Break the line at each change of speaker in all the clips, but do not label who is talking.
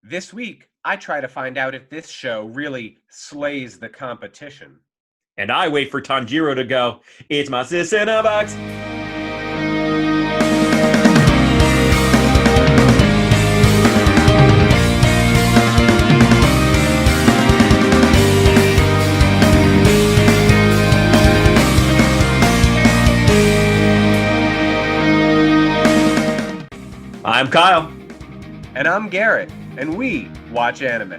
This week, I try to find out if this show really slays the competition.
And I wait for Tanjiro to go, it's my sis in a box. I'm Kyle.
And I'm Garrett, and we watch anime.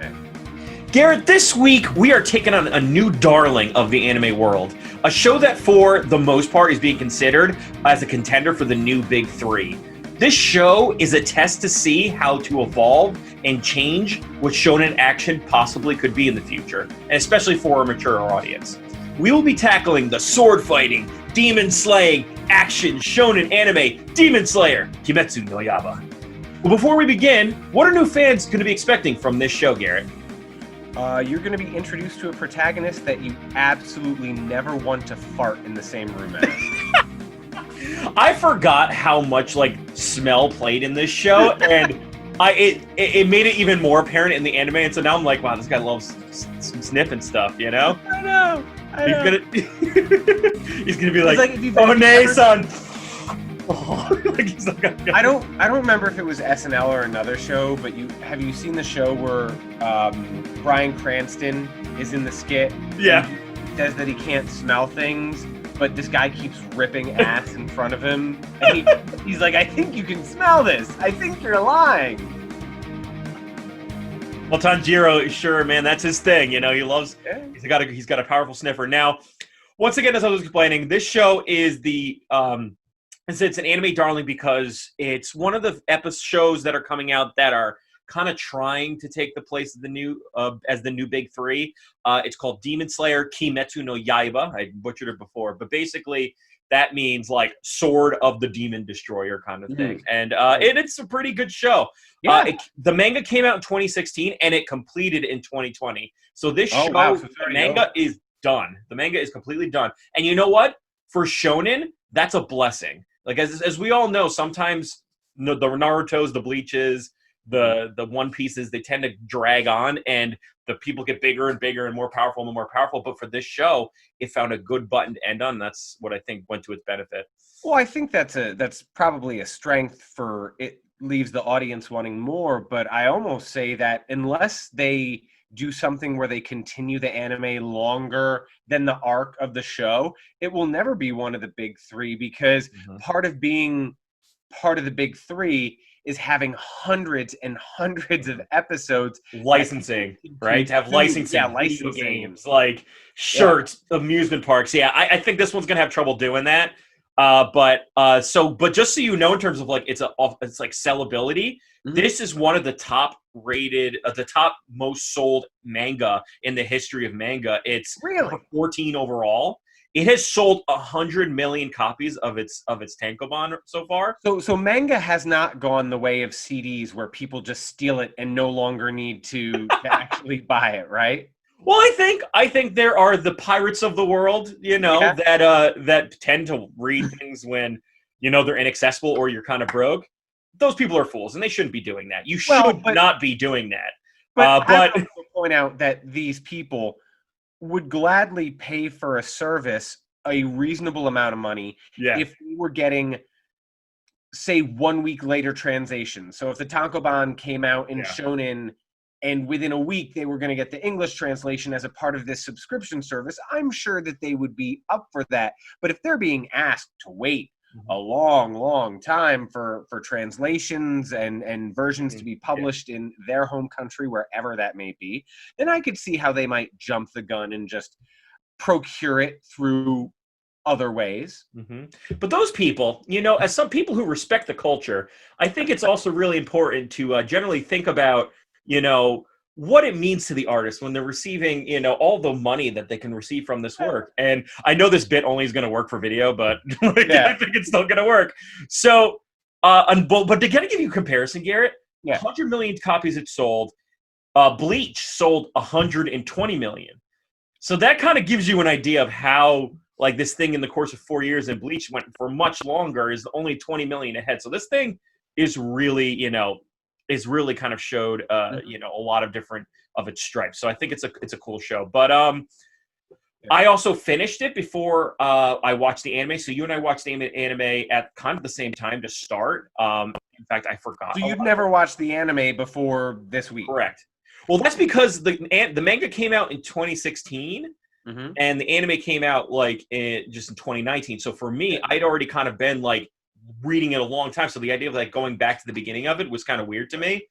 Garrett, this week we are taking on a new darling of the anime world. A show that, for the most part, is being considered as a contender for the new big three. This show is a test to see how to evolve and change what shonen action possibly could be in the future, and especially for a mature audience. We will be tackling the sword-fighting, demon-slaying, action shonen anime Demon Slayer, Kimetsu no Yaiba. Well, before we begin, what are new fans going to be expecting from this show, Garrett?
You're going to be introduced to a protagonist that you absolutely never want to fart in the same room as.
I forgot how much smell played in this show, and it made it even more apparent in the anime. And so now I'm like, wow, this guy loves some sniffing stuff, you know?
I know.
He's gonna be like,
if
oh nay, son.
I don't remember if it was SNL or another show, but have you seen the show where Bryan Cranston is in the skit?
Yeah.
He says that he can't smell things, but this guy keeps ripping ass in front of him, and he's like, I think you can smell this. I think you're lying.
Well, Tanjiro, sure, man, that's his thing. You know, he's got a powerful sniffer. Now, once again, as I was explaining, this show is it's an anime darling because it's one of the shows that are coming out that are kind of trying to take the place of the new big three. It's called Demon Slayer Kimetsu no Yaiba. I butchered it before, but basically that means like sword of the demon destroyer kind of thing. And it's a pretty good show.
Yeah.
The manga came out in 2016 and it completed in 2020. So this show, the manga is done. The manga is completely done. And you know what? For shonen, that's a blessing. Like as we all know, sometimes the Narutos, the Bleaches, the One Pieces, they tend to drag on, and the people get bigger and bigger and more powerful and more powerful. But for this show, it found a good button to end on. And that's what I think went to its benefit.
Well, I think that's probably a strength for it. Leaves the audience wanting more, but I almost say that unless they do something where they continue the anime longer than the arc of the show, it will never be one of the big three, because part of being part of the big three is having hundreds and hundreds of episodes.
Licensing, right? To have licensing games, like shirts, amusement parks. Yeah, I think this one's going to have trouble doing that. But just so you know, in terms of it's like sellability, this is one of the top rated, the top most sold manga in the history of manga. It's
really
14 overall. It has sold 100 million copies of its tankobon so far.
So manga has not gone the way of CDs, where people just steal it and no longer need to actually buy it, right?
Well, I think there are the pirates of the world, that tend to read things when, they're inaccessible or you're kind of broke. Those people are fools, and they shouldn't be doing that. You should not be doing that.
But I will point out that these people would gladly pay for a service a reasonable amount of money if we were getting, say, 1 week later translation. So if the tankobon came out in Shounen, and within a week they were going to get the English translation as a part of this subscription service, I'm sure that they would be up for that. But if they're being asked to wait a long, long time for translations and versions to be published in their home country, wherever that may be, then I could see how they might jump the gun and just procure it through other ways.
But those people, as some people who respect the culture, I think it's also really important to generally think about what it means to the artist when they're receiving, all the money that they can receive from this work. And I know this bit only is going to work for video, but I think it's still going to work. So, but to kind of give you a comparison, Garrett, 100 million copies it sold. Bleach sold 120 million. So that kind of gives you an idea of how this thing in the course of 4 years, and Bleach went for much longer, is only 20 million ahead. So this thing is really, is really kind of showed you know, a lot of different of its stripes. So I think it's a cool show. But I also finished it before I watched the anime. So you and I watched the anime at kind of the same time to start. In fact, I forgot.
So you'd never watched the anime before this week?
Correct. Well, that's because the manga came out in 2016, and the anime came out like just in 2019. So for me, I'd already kind of been like reading it a long time. So the idea of like going back to the beginning of it was kind of weird to me.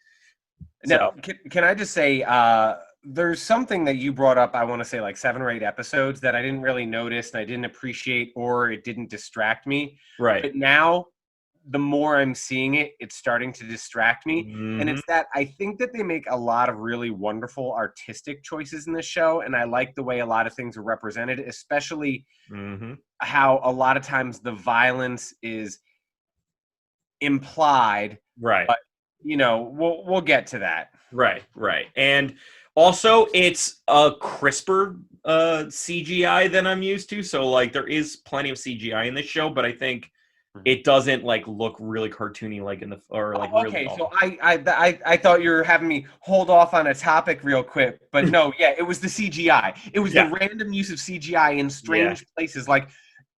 Now, can I just say, there's something that you brought up, I want to say like 7 or 8 episodes that I didn't really notice and I didn't appreciate, or it didn't distract me.
Right.
But now, the more I'm seeing it, it's starting to distract me. And it's that I think that they make a lot of really wonderful artistic choices in this show. And I like the way a lot of things are represented, especially how a lot of times the violence is implied.
Right.
But, you know, we'll get to that.
Right. And also, it's a crisper CGI than I'm used to. So, like, there is plenty of CGI in this show, but I think it doesn't like look really cartoony like in the
okay, so I thought you were having me hold off on a topic real quick, but no, yeah, it was the CGI. It was the random use of CGI in strange places. Like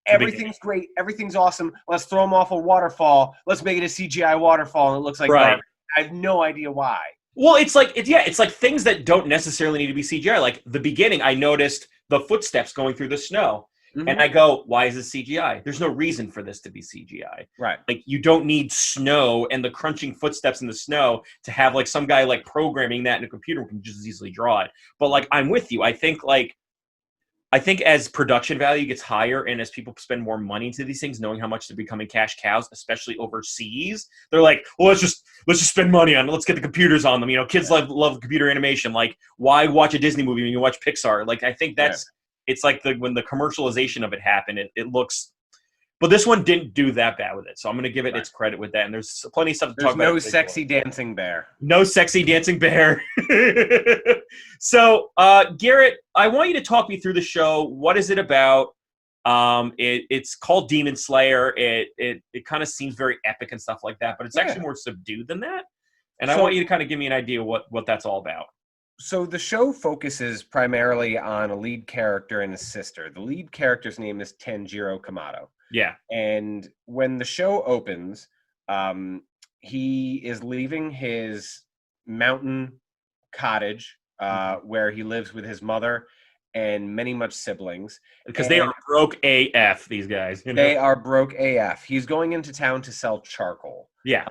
everything's great, everything's awesome. Let's throw them off a waterfall. Let's make it a CGI waterfall, and it looks like garbage. I have no idea why.
Well, it's like things that don't necessarily need to be CGI. Like the beginning, I noticed the footsteps going through the snow. And I go, why is this CGI? There's no reason for this to be CGI.
Right.
Like, you don't need snow and the crunching footsteps in the snow to have, like, some guy, like, programming that in a computer can just as easily draw it. But, like, I'm with you. I think as production value gets higher and as people spend more money into these things, knowing how much they're becoming cash cows, especially overseas, they're like, well, let's just spend money on it. Let's get the computers on them. You know, kids love computer animation. Like, why watch a Disney movie when you watch Pixar? Like, I think that's... Yeah. It's like when the commercialization of it happened, it looks... But this one didn't do that bad with it, so I'm going to give it its credit with that. And there's plenty of stuff to talk about.
There's no sexy dancing bear.
No sexy dancing bear. So, Garrett, I want you to talk me through the show. What is it about? It's called Demon Slayer. It kind of seems very epic and stuff like that, but it's actually more subdued than that. And I want you to kind of give me an idea what that's all about.
So the show focuses primarily on a lead character and his sister. The lead character's name is Tanjiro Kamado.
Yeah.
And when the show opens, he is leaving his mountain cottage where he lives with his mother and many much siblings.
Because they are broke AF, these guys. You know?
They are broke AF. He's going into town to sell charcoal.
Yeah.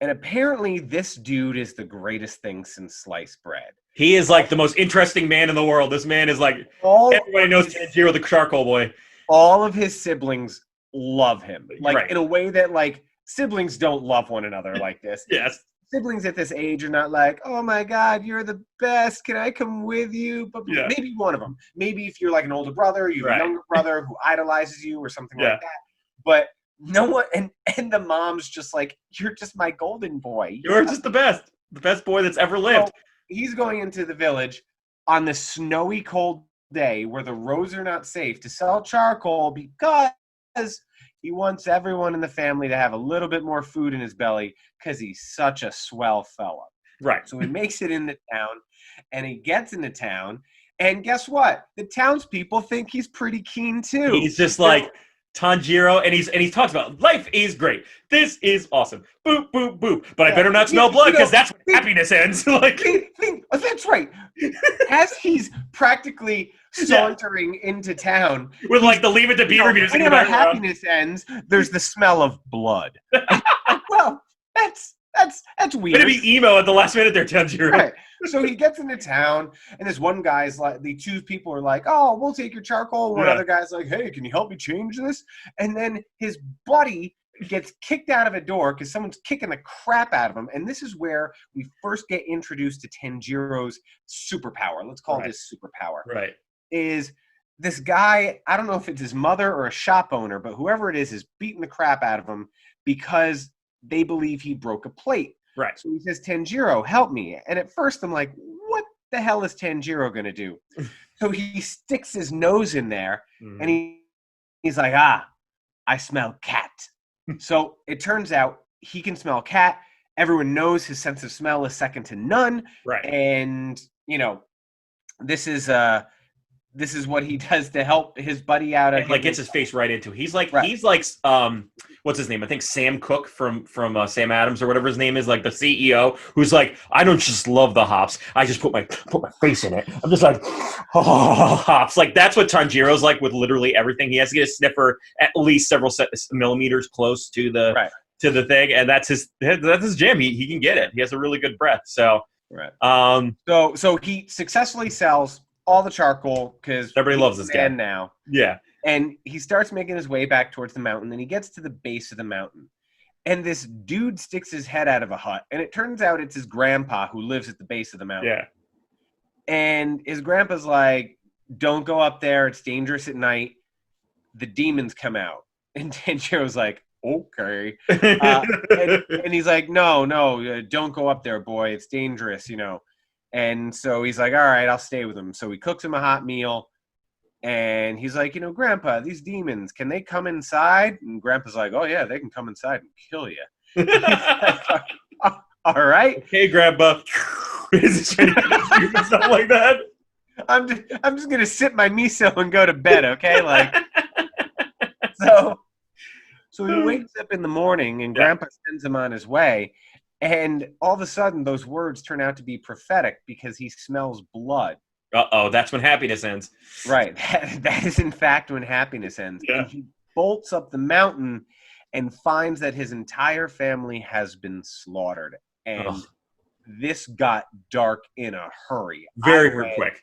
And apparently this dude is the greatest thing since sliced bread.
He is like the most interesting man in the world. This man is like, everybody knows Tanjiro the charcoal boy.
All of his siblings love him. Like in a way that like siblings don't love one another like this.
Yes.
Siblings at this age are not like, oh my God, you're the best. Can I come with you? But maybe one of them. Maybe if you're like an older brother, you have a younger brother who idolizes you or something like that. But no one, and the mom's just like, you're just my golden boy.
You're just the best boy that's ever lived.
So he's going into the village on the snowy, cold day where the roads are not safe to sell charcoal because he wants everyone in the family to have a little bit more food in his belly because he's such a swell fella.
Right.
So he makes it into town, and he gets into town, and guess what? The townspeople think he's pretty keen too.
He's just like Tanjiro, and he talks about life is great. This is awesome. Boop, boop, boop. But I better not smell blood because that's when happiness ends. Like,
that's right. As he's practically sauntering into town
with like the Leave It to Beaver music.
Whenever happiness ends, there's the smell of blood. Well, that's weird.
It'd be emo at the last minute there, Tanjiro.
Right. So he gets into town, and this one guy's like, the two people are like, oh, we'll take your charcoal. One other guy's like, hey, can you help me change this? And then his buddy gets kicked out of a door because someone's kicking the crap out of him. And this is where we first get introduced to Tanjiro's superpower. Let's call this superpower.
Right.
Is this guy, I don't know if it's his mother or a shop owner, but whoever it is beating the crap out of him because they believe he broke a plate.
Right.
So he says, Tanjiro, help me. And at first I'm like, what the hell is Tanjiro going to do? So he sticks his nose in there and he's like, I smell cat. So it turns out he can smell cat everyone knows his sense of smell is second to none.
Right.
And, you know, this is what he does to help his buddy out.
And, like, gets his face right into it. He's like, what's his name? I think Sam Cooke from Sam Adams or whatever his name is, like the CEO, who's like, I don't just love the hops. I just put my face in it. I'm just like, oh, hops. Like, that's what Tanjiro's like with literally everything. He has to get a sniffer at least several millimeters close to the to the thing, and that's his jam. He can get it. He has a really good breath. So
so he successfully sells all the charcoal because
everybody loves this guy
now.
Yeah.
And he starts making his way back towards the mountain, and he gets to the base of the mountain. And this dude sticks his head out of a hut, and it turns out it's his grandpa who lives at the base of the mountain.
Yeah.
And his grandpa's like, don't go up there. It's dangerous at night. The demons come out. And Tanjiro's like, okay. And he's like, no, don't go up there, boy. It's dangerous, you know. And so he's like, all right, I'll stay with him. So he cooks him a hot meal. And he's like, you know, Grandpa, these demons, can they come inside? And Grandpa's like, oh, yeah, they can come inside and kill you. Like, all right.
Hey, Grandpa. Is it stuff like that?
I'm just going to sip my miso and go to bed, okay? Like, so he wakes up in the morning, and Grandpa sends him on his way. And all of a sudden, those words turn out to be prophetic because he smells blood.
Uh-oh, that's when happiness ends.
Right. That is, in fact, when happiness ends.
Yeah.
And he bolts up the mountain and finds that his entire family has been slaughtered. And this got dark in a hurry.
Very quick.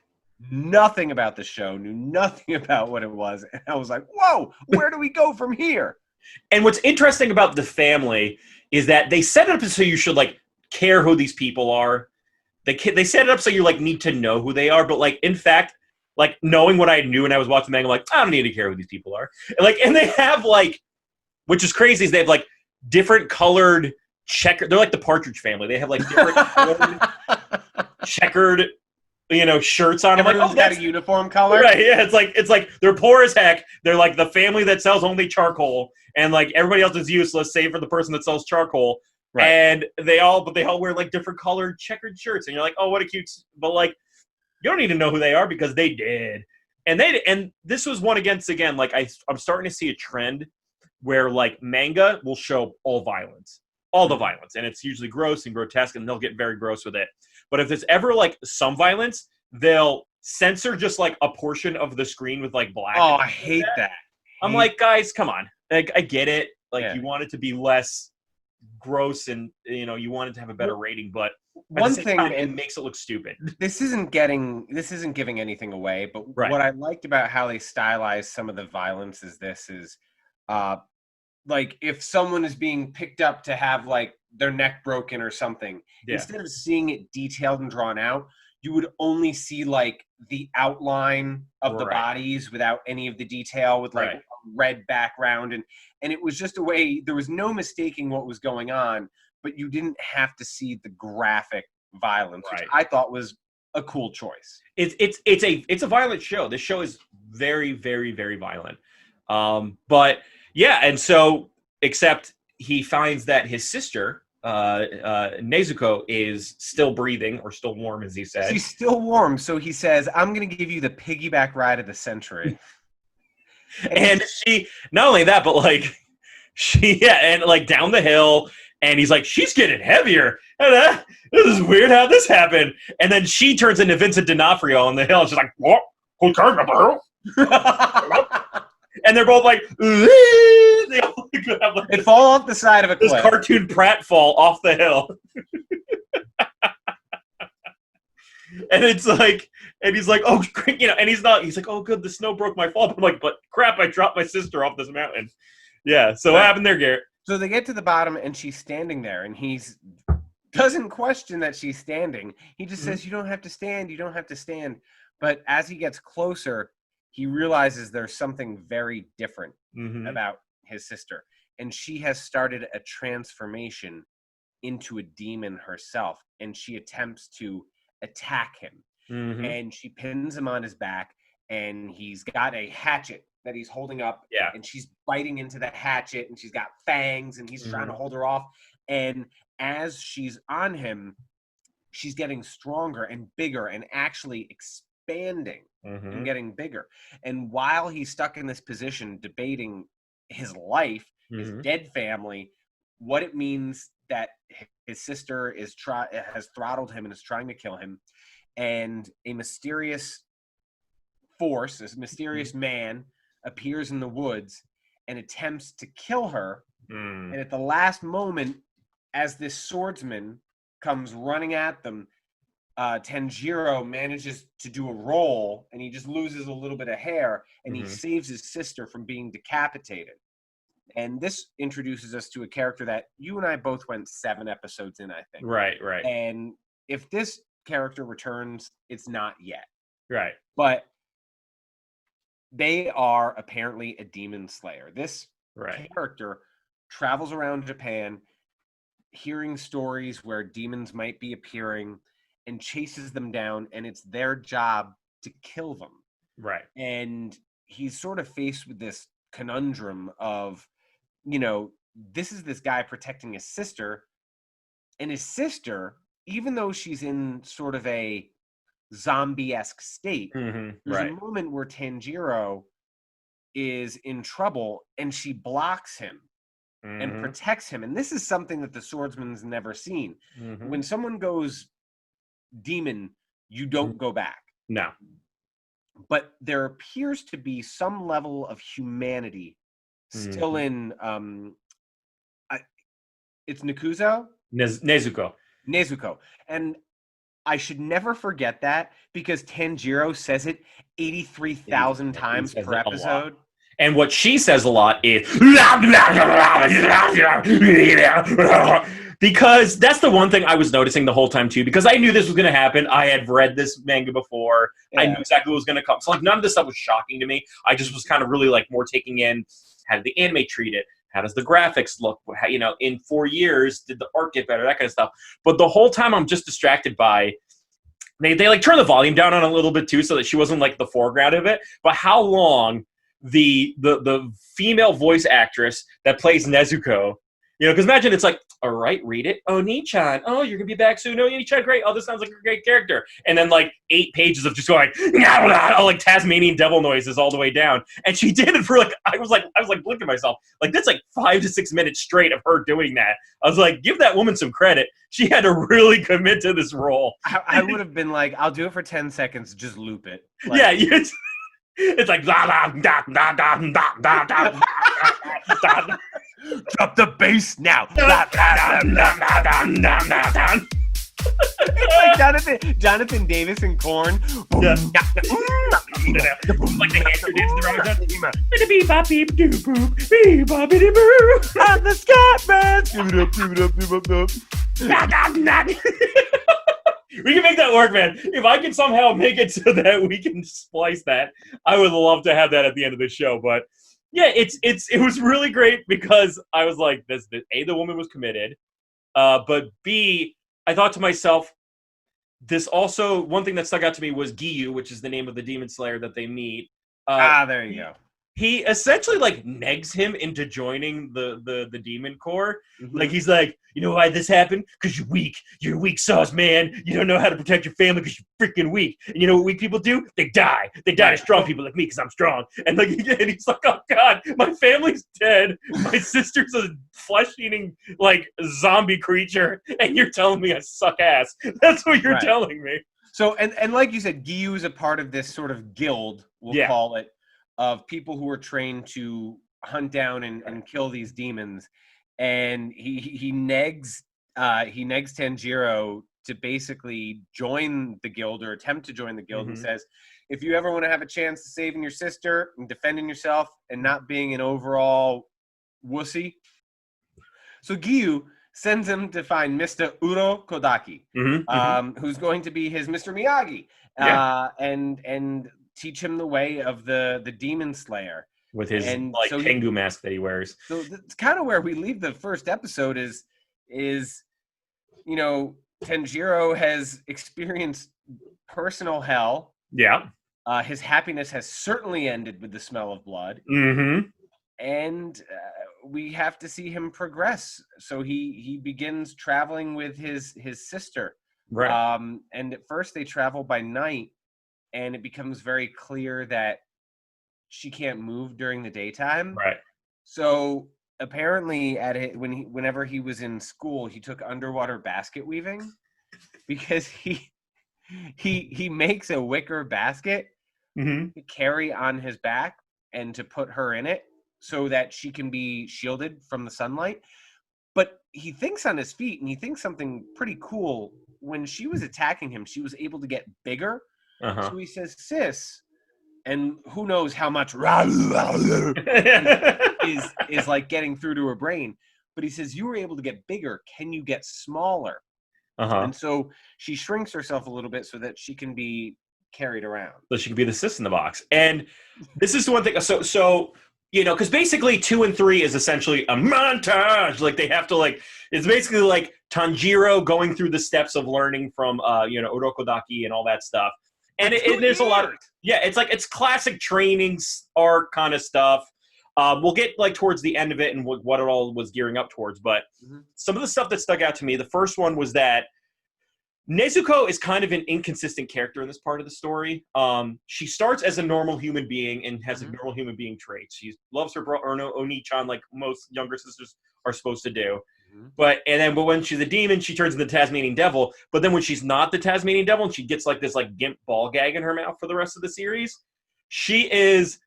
Nothing about the show, knew nothing about what it was. And I was like, whoa, where do we go from here?
And what's interesting about the family is that they set it up so you should, like, care who these people are. They set it up so you, like, need to know who they are. But, like, in fact, like, knowing what I knew when I was watching the manga, I'm like, I don't need to care who these people are. And they have, like, which is crazy, is they have, like, different colored checkered. They're like the Partridge Family. They have, like, different colored checkered, you know, shirts on.
Everyone's got a uniform color.
Right, yeah. It's like they're poor as heck. They're like the family that sells only charcoal. And, like, everybody else is useless, save for the person that sells charcoal. Right. And they all wear, like, different colored checkered shirts. And you're like, oh, what a cute. But, like, you don't need to know who they are because they did. And this was one again, like, I'm starting to see a trend where, like, manga will show all the violence. And it's usually gross and grotesque, and they'll get very gross with it. But if there's ever, like, some violence, they'll censor just, like, a portion of the screen with, like, black.
Oh, I hate that.
I'm like, guys, come on. Like, I get it. Like, you want it to be less gross, and, you know, you want it to have a better rating, but
one thing
it makes it look stupid.
This isn't giving anything away, but what I liked about how they stylized some of the violence is like, if someone is being picked up to have, like, their neck broken or something, instead of seeing it detailed and drawn out, you would only see, like, the outline of the bodies without any of the detail, with, like, a red background. And it was just a way, there was no mistaking what was going on, but you didn't have to see the graphic violence, which I thought was a cool choice.
It's a violent show. This show is very, very, very violent. But yeah, and so, except he finds that his sister, Nezuko, is still breathing, or still warm, as he said.
She's still warm, so he says, I'm going to give you the piggyback ride of the century.
And she, not only that, but, like, and, like, down the hill, and he's like, she's getting heavier. And, this is weird how this happened. And then she turns into Vincent D'Onofrio on the hill, and she's like, what? Who turned the hill? And they're both like, they
fall off the side of a cliff.
This cartoon pratfall off the hill. And it's like, and he's like, oh, you know, and he's like, oh, good, the snow broke my fall. But I'm like, but crap, I dropped my sister off this mountain. Yeah, so what happened there, Garrett?
So they get to the bottom, and she's standing there, and doesn't question that she's standing. He just says, you don't have to stand, you don't have to stand. But as he gets closer, he realizes there's something very different about his sister. And she has started a transformation into a demon herself. And she attempts to attack him. And she pins him on his back. And he's got a hatchet that he's holding up. Yeah. And she's biting into the hatchet. And she's got fangs. And he's trying to hold her off. And as she's on him, she's getting stronger and bigger and actually expanding and getting bigger. And while he's stuck in this position debating his life, his dead family, what it means that his sister has throttled him and is trying to kill him, and a mysterious force, this mysterious man appears in the woods and attempts to kill her. And at the last moment, as this swordsman comes running at them, Tanjiro manages to do a roll, and he just loses a little bit of hair, and he saves his sister from being decapitated. And this introduces us to a character that you and I both went 7 episodes in, I think.
Right.
And if this character returns, it's not yet.
Right.
But they are apparently a demon slayer. This character travels around Japan, hearing stories where demons might be appearing, and chases them down, and it's their job to kill them.
Right.
And he's sort of faced with this conundrum of, this is this guy protecting his sister, and his sister, even though she's in sort of a zombie-esque state, there's a moment where Tanjiro is in trouble, and she blocks him and protects him. And this is something that the swordsman's never seen. When someone goes demon, you don't go back.
No.
But there appears to be some level of humanity still in it's
Nezuko.
And I should never forget that, because Tanjiro says it 83,000 times per episode.
And what she says a lot is because that's the one thing I was noticing the whole time too, because I knew this was going to happen. I had read this manga before. I knew exactly what was going to come. So like none of this stuff was shocking to me. I just was kind of really like more taking in, how did the anime treat it? How does the graphics look? How, in 4 years, did the art get better? That kind of stuff. But the whole time I'm just distracted by, they like turn the volume down on a little bit too, so that she wasn't like the foreground of it. But how long the female voice actress that plays Nezuko, because imagine it's like, all right, read it. Oh, Nichan. Oh, you're going to be back soon. Oh, Nichan, great. Oh, this sounds like a great character. And then like 8 pages of just going, like Tasmanian devil noises all the way down. And she did it for like, I was like blinking myself. Like that's like 5 to 6 minutes straight of her doing that. I was like, give that woman some credit. She had to really commit to this role.
I would have been like, I'll do it for 10 seconds. Just loop it. Like,
yeah. It's like,
drop the bass now. Like Jonathan Davis and Korn.
Yeah. Like the hamster dancing around.
I'm the Scatman.
We can make that work, man. If I can somehow make it so that we can splice that, I would love to have that at the end of the show. But yeah, it was really great, because I was like, A, the woman was committed, but B, I thought to myself, this also, one thing that stuck out to me was Giyu, which is the name of the demon slayer that they meet.
There you go.
He essentially like negs him into joining the demon corps. Like he's like, you know why this happened? Because you're weak. You're a weak sauce, man. You don't know how to protect your family because you're freaking weak. And you know what weak people do? They die. They die to strong people like me because I'm strong. And like, and he's like, oh God, my family's dead. My sister's a flesh-eating like zombie creature, and you're telling me I suck ass. That's what you're telling me.
So and like you said, Giyu is a part of this sort of guild, we'll call it, of people who are trained to hunt down and kill these demons. And he negs Tanjiro to basically join the guild, or attempt to join the guild, and says, if you ever want to have a chance of saving your sister and defending yourself and not being an overall wussy. So Giyu sends him to find Mr. Uro Kodaki, who's going to be his Mr. Miyagi, and teach him the way of the demon slayer
with his Tengu mask that he wears.
So that's kind of where we leave the first episode is Tanjiro has experienced personal hell.
Yeah.
His happiness has certainly ended with the smell of blood.
Mm-hmm.
And we have to see him progress. So he begins traveling with his sister.
Right.
And at first they travel by night, and it becomes very clear that she can't move during the daytime.
Right.
So apparently whenever he was in school, he took underwater basket weaving, because he makes a wicker basket to carry on his back and to put her in it so that she can be shielded from the sunlight. But he thinks on his feet, and he thinks something pretty cool. When she was attacking him, she was able to get bigger. So he says, "Sis," and who knows how much is like getting through to her brain. But he says, "You were able to get bigger. Can you get smaller?" And so she shrinks herself a little bit so that she can be carried around.
So she can be the sis in the box. And this is the one thing. So because basically 2 and 3 is essentially a montage. Like they have to it's basically like Tanjiro going through the steps of learning from Orokodaki and all that stuff. And there's a lot of it's classic training arc kind of stuff. We'll get towards the end of it and what it all was gearing up towards. But some of the stuff that stuck out to me, the first one was that Nezuko is kind of an inconsistent character in this part of the story. She starts as a normal human being and has a normal human being traits. She loves her bro Oni-chan like most younger sisters are supposed to do. But when she's a demon, she turns into the Tasmanian devil. But then when she's not the Tasmanian devil and she gets this gimp ball gag in her mouth for the rest of the series, she is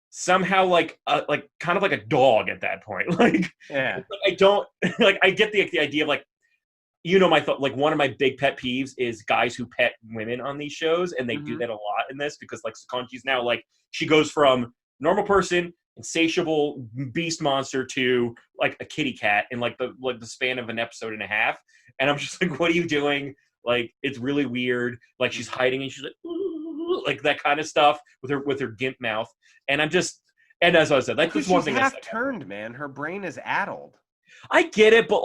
somehow kind of like a dog at that point. I don't I get the idea of my thought. One of my big pet peeves is guys who pet women on these shows, and they do that a lot in this because Sakonji's now she goes from normal person, insatiable beast monster to a kitty cat in the span of an episode and a half, and I'm just what are you doing? It's really weird. She's hiding and she's ooh, that kind of stuff with her gimp mouth, and I'm just and as I said, that's one thing.
She's half turned, man. Her brain is addled.
I get it, but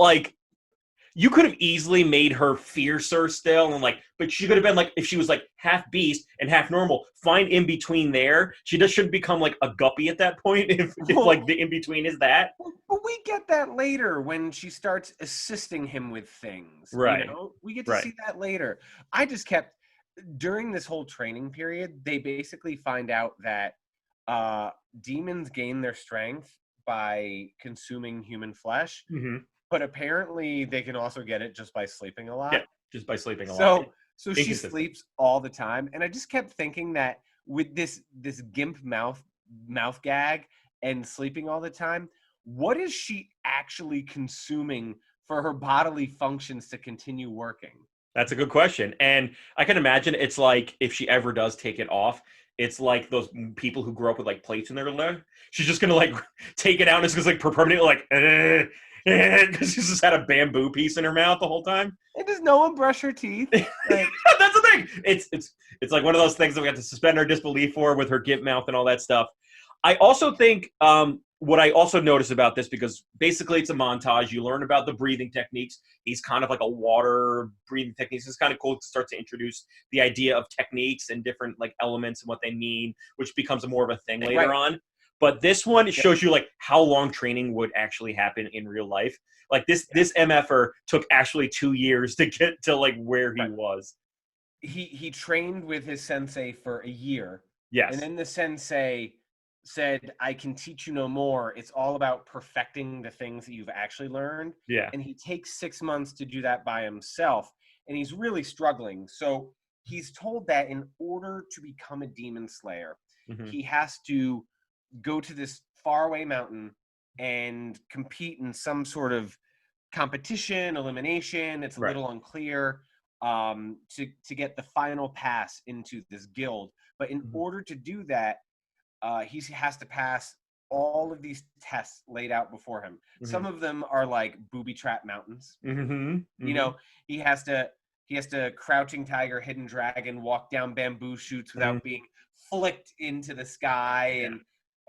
you could have easily made her fiercer still, and but she could have been if she was half beast and half normal, fine in between there. She just shouldn't become a guppy at that point if the in between is that.
But we get that later when she starts assisting him with things.
Right.
We get to see that later. I just kept during this whole training period, they basically find out that demons gain their strength by consuming human flesh. But apparently they can also get it just by sleeping a lot.
Yeah, just by sleeping a lot.
So she sleeps all the time. And I just kept thinking that with this gimp mouth gag and sleeping all the time, what is she actually consuming for her bodily functions to continue working?
That's a good question. And I can imagine it's if she ever does take it off, it's those people who grew up with plates in their leg. She's just gonna take it out and it's just permanently because she's just had a bamboo piece in her mouth the whole time.
And does no one brush her teeth?
That's the thing. It's one of those things that we have to suspend our disbelief for with her gimp mouth and all that stuff. I also think what I also noticed about this, because basically it's a montage, you learn about the breathing techniques. He's kind of a water breathing techniques. It's kind of cool to start to introduce the idea of techniques and different elements and what they mean, which becomes more of a thing later on. But this one shows you how long training would actually happen in real life. This MFer took actually 2 years to get to where he was.
He trained with his sensei for a year.
Yes.
And then the sensei said, "I can teach you no more. It's all about perfecting the things that you've actually learned."
Yeah.
And he takes 6 months to do that by himself. And he's really struggling. So he's told that in order to become a demon slayer, he has to go to this faraway mountain and compete in some sort of competition, elimination. It's a little unclear, to get the final pass into this guild. But in order to do that, he has to pass all of these tests laid out before him. Some of them are booby trap mountains. He has to crouching tiger, hidden dragon, walk down bamboo shoots without being flicked into the sky,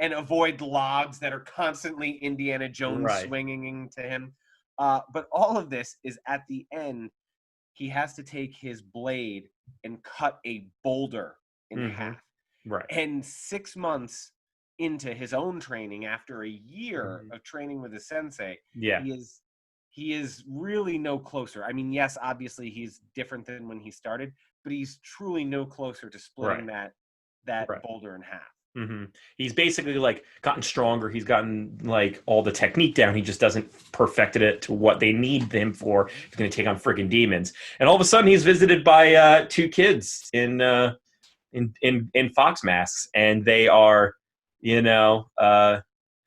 and avoid logs that are constantly Indiana Jones swinging to him. But all of this is at the end. He has to take his blade and cut a boulder in half.
Right.
And 6 months into his own training after a year of training with his sensei, he is really no closer. I mean, yes, obviously he's different than when he started, but he's truly no closer to splitting that boulder in half.
He's basically like gotten stronger. He's gotten like all the technique down. He just doesn't perfected it to what they need him for. He's going to take on freaking demons. And all of a sudden, he's visited by 2 kids in fox masks, and they are, you know,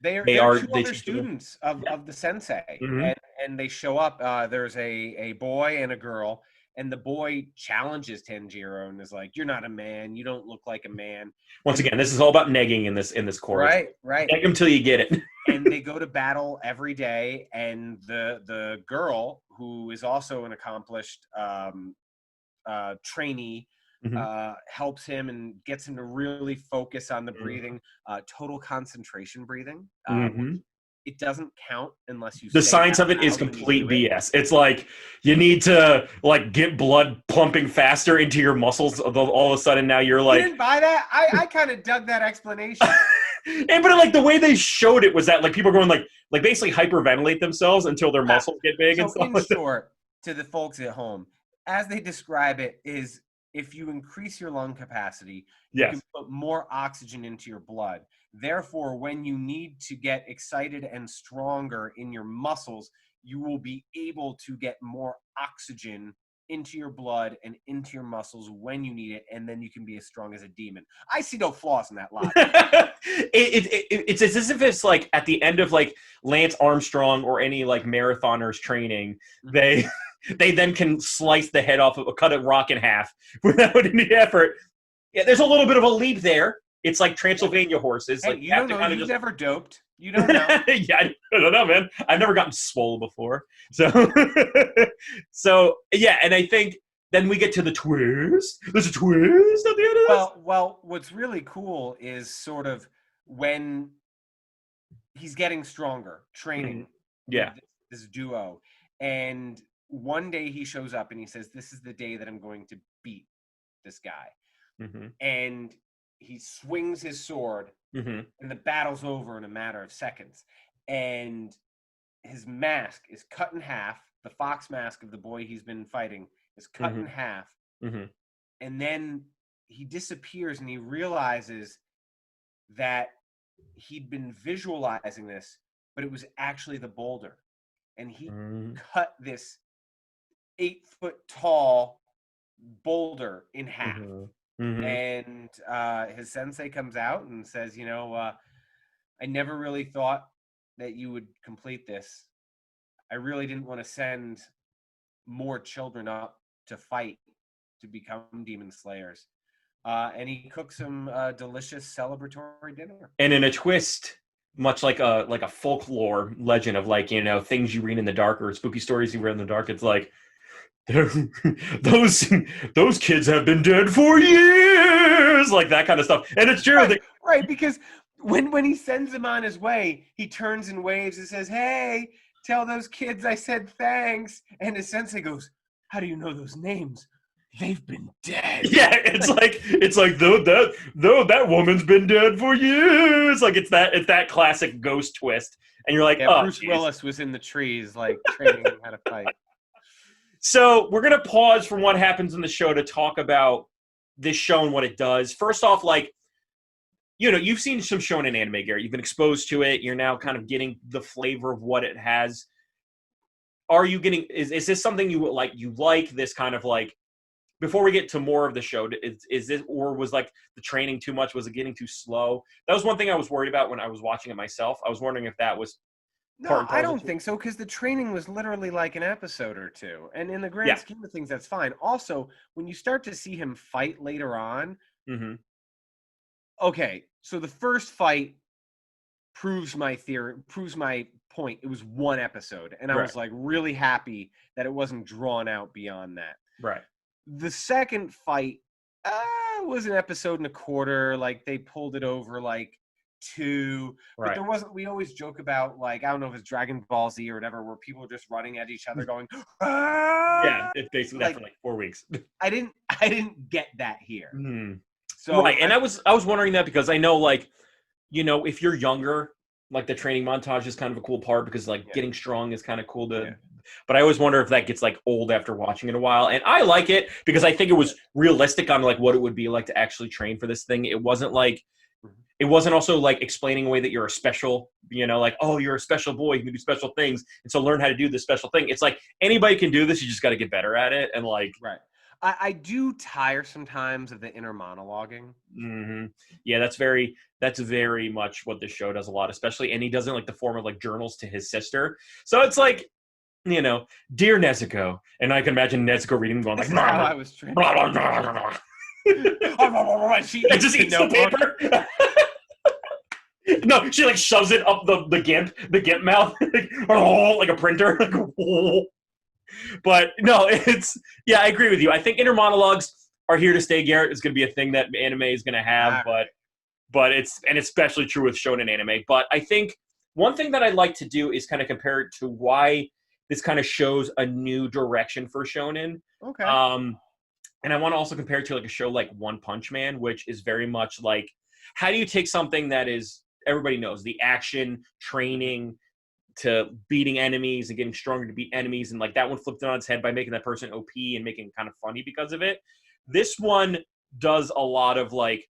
they are 2 other students of the sensei, and they show up. There's a boy and a girl. And the boy challenges Tanjiro and is like, "You're not a man. You don't look like a man."
Once again, this is all about negging in this chorus.
Right.
Neg them till you get it.
And they go to battle every day. And the girl, who is also an accomplished trainee, helps him and gets him to really focus on the breathing, total concentration breathing. It doesn't count unless you.
The science of it is complete BS. It's like you need to like get blood pumping faster into your muscles. All of a sudden, now you're like.
You didn't buy that? I kind of dug that explanation.
But like the way they showed it was that like people are going like basically hyperventilate themselves until their muscles get big and stuff.
In short, to the folks at home, as they describe it, is if you increase your lung capacity, you can put more oxygen into your blood. Therefore, when you need to get excited and stronger in your muscles, you will be able to get more oxygen into your blood and into your muscles when you need it, and then you can be as strong as a demon. I see no flaws in that logic.
It's as if it's like at the end of like Lance Armstrong or any like marathoners training, they then can slice the head off, cut a rock in half without any effort. Yeah, there's a little bit of a leap there. It's like Transylvania horses.
Hey,
like
you don't know. You've never doped. You don't know.
Yeah, I don't know, man. I've never gotten swole before. So, yeah, and I think then we get to the twist. There's a twist at the end of this.
Well, what's really cool is sort of when he's getting stronger, training. This duo. And one day he shows up and he says, "This is the day that I'm going to beat this guy." And he swings his sword, and the battle's over in a matter of seconds. And his mask is cut in half. The fox mask of the boy he's been fighting is cut in half. And then he disappears, and he realizes that he'd been visualizing this, but it was actually the boulder. And he cut this 8-foot tall boulder in half. And his sensei comes out and says, I never really thought that you would complete this. I really didn't want to send more children up to fight to become demon slayers. And he cooks some delicious celebratory dinner. And
in a twist, much like a folklore legend of things you read in the dark or spooky stories you read in the dark, it's like, those kids have been dead for years, like that kind of stuff. And it's true,
right? Because when he sends him on his way, he turns and waves and says, "Hey, tell those kids I said thanks." And his sensei goes, "How do you know those names? They've been dead."
Yeah, it's like though that woman's been dead for years. Like it's that classic ghost twist, and you're like,
Bruce Willis was in the trees, like training him how to fight.
So we're going to pause from what happens in the show to talk about this show and what it does. First off, you've seen some Shounen anime, Garrett. You've been exposed to it. You're now kind of getting the flavor of what it has. Are you getting, is this something you like this kind of before we get to more of the show, is this, or was the training too much? Was it getting too slow? That was one thing I was worried about when I was watching it myself. I was wondering if that was
No, I don't think so, because the training was literally like an episode or two. And in the grand scheme of things, that's fine. Also, when you start to see him fight later on, okay, so the first fight proves my point. It was one episode, and I was really happy that it wasn't drawn out beyond that.
Right.
The second fight was an episode and a quarter. They pulled it over two, but there wasn't. We always joke about I don't know if it's Dragon Ball Z or whatever, where people are just running at each other going, "Ah!"
Yeah, it's basically that for 4 weeks.
I didn't get that here.
So and I was wondering that because I know you know, if you're younger, like the training montage is kind of a cool part because like getting strong is kind of cool to, but I always wonder if that gets like old after watching it a while. And I like it because I think it was realistic on like what it would be like to actually train for this thing. It wasn't also like explaining away that you're a special, you know, like, oh, you're a special boy, you can do special things. And so learn how to do this special thing. It's like anybody can do this. You just got to get better at it. And like,
I do tire sometimes of the inner monologuing.
Mm-hmm. Yeah, that's very much what this show does a lot, especially, and he does it in like the form of like journals to his sister. So it's like, you know, dear Nezuko, and I can imagine Nezuko reading going like,
blah, I was trained.
Blah, blah, blah, blah, blah. She just eats the paper. No, she like shoves it up the gimp mouth, like a printer. But no, I agree with you. I think inner monologues are here to stay, Garrett. It's going to be a thing that anime is going to have, but it's especially true with shonen anime. But I think one thing that I'd like to do is kind of compare it to why this kind of shows a new direction for shonen.
Okay.
And I want to also compare it to like a show like One Punch Man, which is very much like, how do you take something that is, everybody knows, the action, training, to beating enemies and getting stronger to beat enemies, and like that one flipped it on its head by making that person OP and making it kind of funny because of it. This one does a lot of like,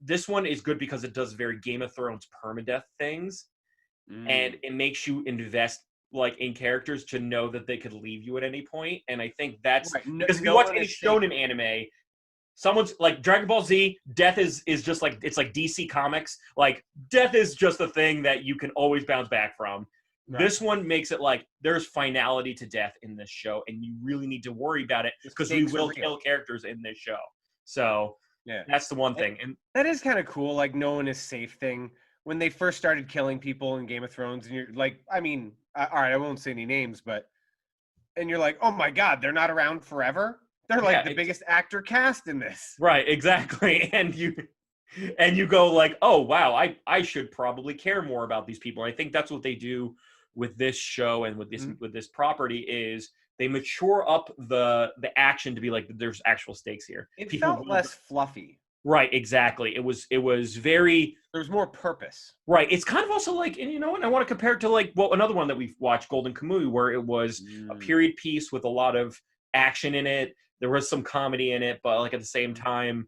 this one is good because it does very Game of Thrones permadeath things, and it makes you invest like in characters to know that they could leave you at any point. And I think that's because if you watch any shonen anime, someone's like Dragon Ball Z, death is just like, it's like DC Comics. Like death is just a thing that you can always bounce back from. Right. This one makes it like there's finality to death in this show, and you really need to worry about it because we will kill characters in this show. So that's the one thing. And
that is kind of cool. Like no one is safe thing. When they first started killing people in Game of Thrones, and you're like, I mean, all right, I won't say any names, but, and you're like, oh my God, they're not around forever. They're like the biggest actor cast in this.
Right, exactly. And you go like, oh wow, I should probably care more about these people. And I think that's what they do with this show and with this property is they mature up the action to be like there's actual stakes here.
It felt less fluffy.
Right, exactly. It was very,
there's more purpose.
Right. It's kind of also like, and you know what, I want to compare it to like, well, another one that we've watched, Golden Kamuy, where it was a period piece with a lot of action in it. There was some comedy in it, but like at the same time,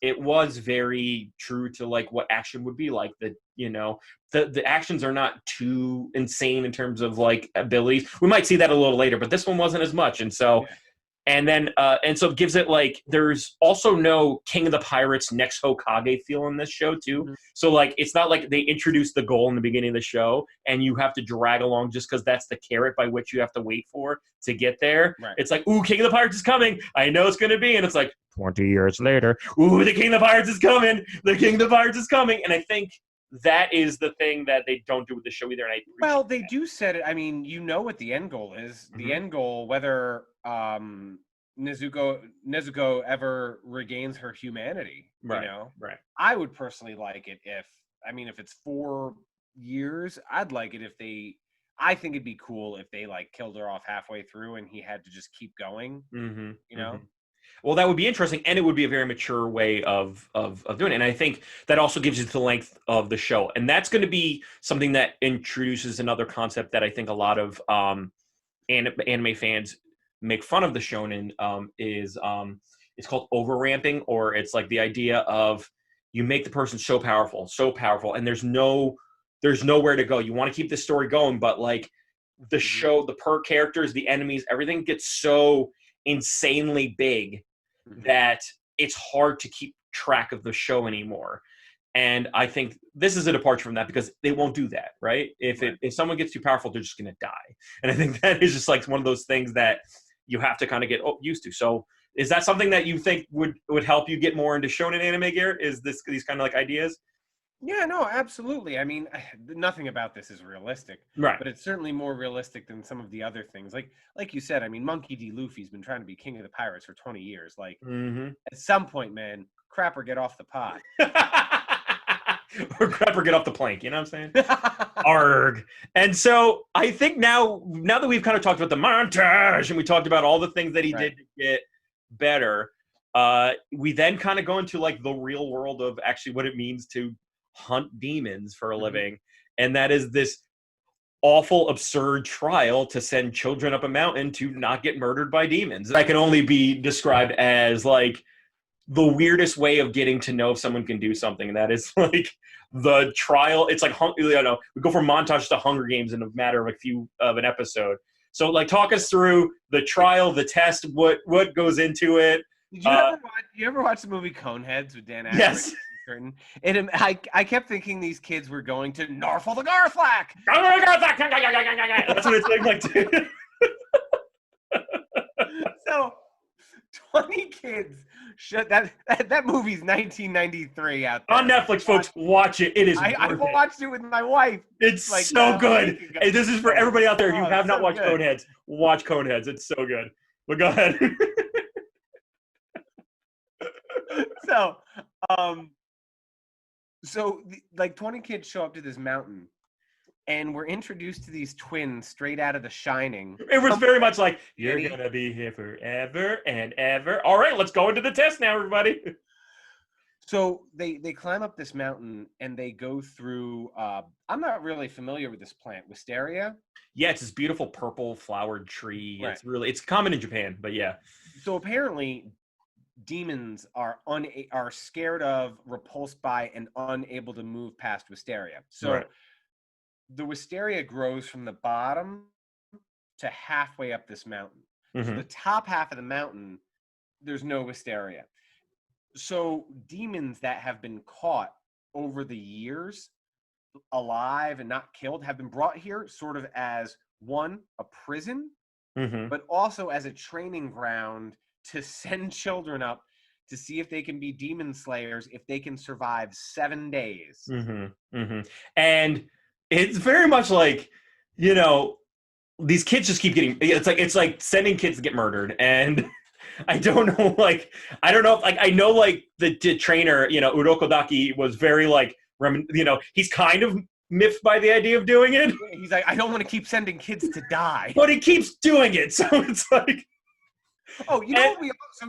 it was very true to like what action would be like. That, you know, the actions are not too insane in terms of like abilities. We might see that a little later, but this one wasn't as much. And so, and so it gives it like, there's also no King of the Pirates next Hokage feel in this show too. So like, it's not like they introduced the goal in the beginning of the show and you have to drag along just because that's the carrot by which you have to wait for to get there. Right. It's like, ooh, King of the Pirates is coming. I know it's going to be. And it's like 20 years later, ooh, the King of the Pirates is coming. The King of the Pirates is coming. And I think that is the thing that they don't do with the show either. And
they do set it. I mean, you know what the end goal is. The end goal, whether Nezuko ever regains her humanity, you know?
Right.
I would personally like it if it's 4 years, I'd like it if I think it'd be cool if they like killed her off halfway through and he had to just keep going, you know?
Well, that would be interesting, and it would be a very mature way of doing it. And I think that also gives you the length of the show. And that's going to be something that introduces another concept that I think a lot of anime fans make fun of the shonen is it's called over-ramping, or it's like the idea of you make the person so powerful, and there's nowhere to go. You want to keep this story going, but like the show, the characters, the enemies, everything gets so insanely big that it's hard to keep track of the show anymore. And I think this is a departure from that because they won't do that, right? If someone gets too powerful, they're just going to die. And I think that is just like one of those things that you have to kind of get used to. So is that something that you think would help you get more into shonen anime, Garrett? Is these kind of like ideas?
Yeah, no, absolutely. I mean, nothing about this is realistic,
right?
But it's certainly more realistic than some of the other things. Like you said, I mean, Monkey D. Luffy's been trying to be king of the pirates for 20 years. Like, at some point, man, crapper get off the pot.
Or crapper get off the plank, you know what I'm saying? Arg. And so I think now that we've kind of talked about the montage and we talked about all the things that he did to get better, we then kind of go into like the real world of actually what it means to hunt demons for a living, and that is this awful, absurd trial to send children up a mountain to not get murdered by demons. That can only be described as like the weirdest way of getting to know if someone can do something. And that is like the trial. It's like, we go from montage to Hunger Games in a matter of an episode. So like, talk us through the trial, the test, what goes into it.
Did you ever watch the movie Coneheads with Dan Aykroyd?
Yes.
And I kept thinking these kids were going to Narfle the Garflack.
That's what it's like too.
So 20 kids. That movie's 1993 out there.
On Netflix, folks, watch it. It is.
I watched it with my wife.
It's like so good. Hey, this is for everybody out there. If you have not watched Coneheads, watch Coneheads. It's so good. But go ahead.
So, like 20 kids show up to this mountain, and we're introduced to these twins straight out of The Shining.
It was very much like, you're going to be here forever and ever. All right, let's go into the test now, everybody.
So they climb up this mountain, and they go through, I'm not really familiar with this plant, wisteria?
Yeah, it's this beautiful purple flowered tree.
Right.
It's common in Japan, but yeah.
So apparently demons are scared of, repulsed by, and unable to move past wisteria. So the wisteria grows from the bottom to halfway up this mountain. So the top half of the mountain, there's no wisteria. So demons that have been caught over the years, alive and not killed, have been brought here sort of as a prison, but also as a training ground to send children up to see if they can be demon slayers, if they can survive 7 days.
And it's very much like, these kids just keep getting, it's like sending kids to get murdered. And I don't know if I know the trainer, Urokodaki was very like, he's kind of miffed by the idea of doing it.
He's like, I don't want to keep sending kids to die.
But he keeps doing it. So it's like,
oh, what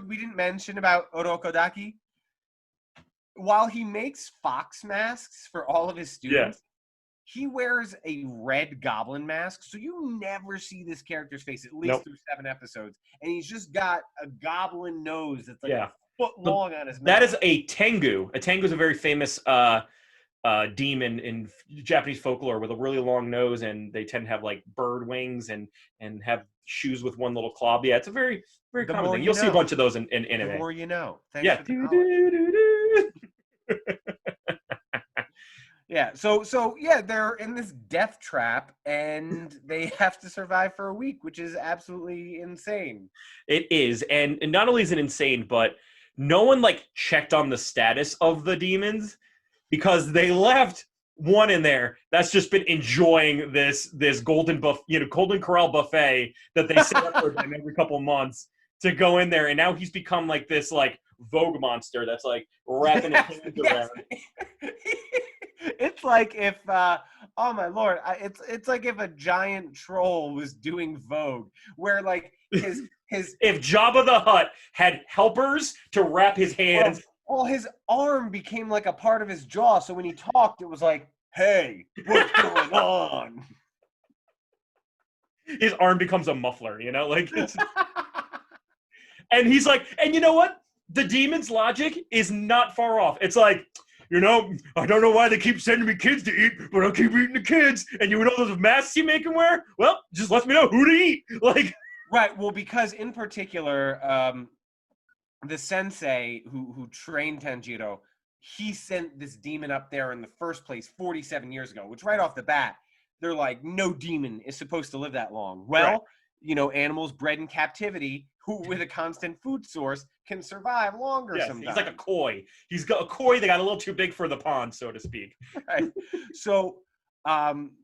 we didn't mention about Urokodaki? While he makes fox masks for all of his students, he wears a red goblin mask, so you never see this character's face, at least through 7 episodes. And he's just got a goblin nose that's like a foot long on his mouth.
That is a tengu. A tengu is a very famous demon in Japanese folklore with a really long nose, and they tend to have like bird wings and have shoes with one little claw. Yeah, it's a very, very common thing. You'll see a bunch of those in anime.
The more you know. Thanks
for the knowledge.
Yeah, so they're in this death trap, and they have to survive for a week, which is absolutely insane.
It is, and not only is it insane, but no one checked on the status of the demons, because they left one in there that's just been enjoying this golden corral buffet that they set up for him every couple months to go in there, and now he's become this Vogue monster that's wrapping his hands around.
It's like if, oh my lord, it's like if a giant troll was doing Vogue, where his
if Jabba the Hutt had helpers to wrap his hands.
Well, his arm became like a part of his jaw, so when he talked, it was like, "Hey, what's going on?"
His arm becomes a muffler, It's... And he's like, and you know what? The demon's logic is not far off. It's like, I don't know why they keep sending me kids to eat, but I'll keep eating the kids. And you know those masks you make them wear? Well, just let me know who to eat.
Right. Well, because in particular, the sensei who trained Tanjiro, he sent this demon up there in the first place 47 years ago, which right off the bat, they're like, no demon is supposed to live that long. Well, animals bred in captivity who with a constant food source can survive longer sometimes.
He's like a koi. He's got a koi that got a little too big for the pond, so to speak.
Right. So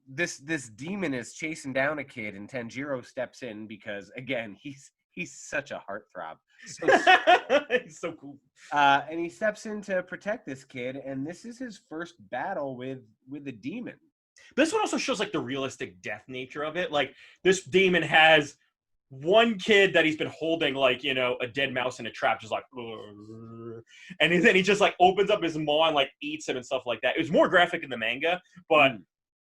this demon is chasing down a kid, and Tanjiro steps in because, again, he's such a heartthrob.
He's so cool.
And he steps in to protect this kid, and this is his first battle with a demon.
This one also shows the realistic death nature of it. This demon has one kid that he's been holding a dead mouse in a trap, just "Urgh." and then he just like opens up his maw and like eats him and stuff like that. It was more graphic in the manga, but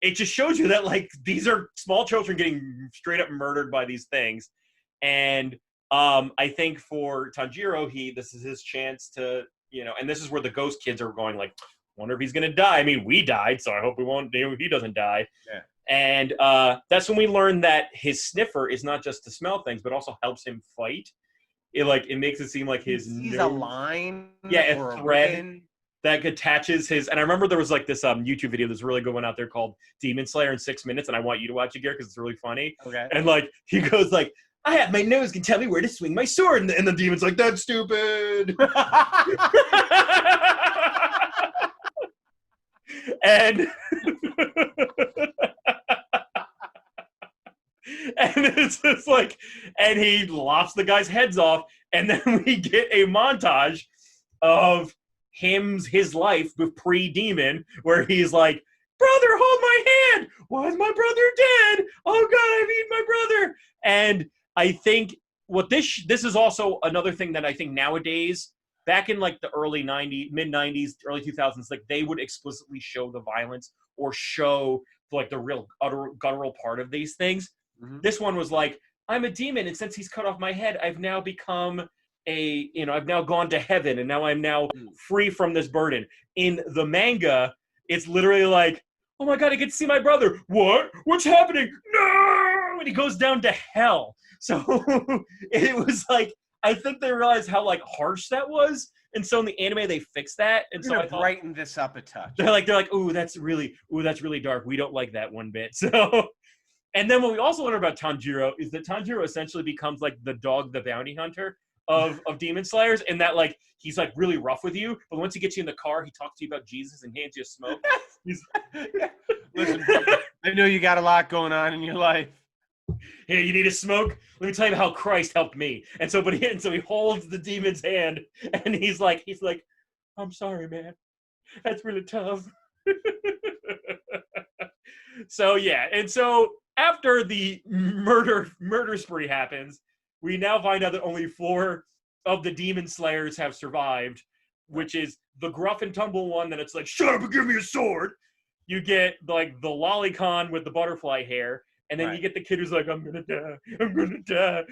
it just shows you that like these are small children getting straight up murdered by these things. And I think for Tanjiro, this is his chance to, and this is where the ghost kids are going like, wonder if he's gonna die. I mean, we died, so I hope he doesn't die.
Yeah.
And that's when we learn that his sniffer is not just to smell things, but also helps him fight. It makes it seem like he's
a line,
a thread that attaches his. And I remember there was like this YouTube video, this really good one out there called Demon Slayer in 6 minutes, and I want you to watch it, Garrett, because it's really funny.
Okay.
And like he goes like, I have my nose can tell me where to swing my sword, and the demon's like, that's stupid. And and it's just like, and he lops the guy's heads off, and then we get a montage of his life with pre-demon, where he's like, brother, hold my hand. Why is my brother dead? Oh God, I've eaten my brother. And I think what this is also another thing that I think nowadays, back in like the early 90s, mid 90s, early 2000s, like they would explicitly show the violence or show like the real guttural part of these things. Mm-hmm. This one was like, I'm a demon, and since he's cut off my head, I've now become I've now gone to heaven, and now I'm now free from this burden. In the manga, it's literally like, oh my God, I get to see my brother. What? What's happening? No! And he goes down to hell. So it was like, I think they realized how like harsh that was, and so in the anime they fixed that. And so I
brighten this up a touch.
They're like, ooh, that's really dark. We don't like that one bit. So, and then what we also learn about Tanjiro is that Tanjiro essentially becomes like the dog, the bounty hunter of Demon Slayers, and that like he's like really rough with you, but once he gets you in the car, he talks to you about Jesus and hands you a smoke.
Listen, I know you got a lot going on in your life.
Here, you need a smoke? Let me tell you how Christ helped me. And so he holds the demon's hand, and he's like, I'm sorry, man. That's really tough. So yeah, and so after the murder spree happens, we now find out that only 4 of the demon slayers have survived, which is the gruff and tumble one that it's like, shut up and give me a sword. You get like the lolicon with the butterfly hair. And then you get the kid who's like, I'm gonna die. I'm gonna die.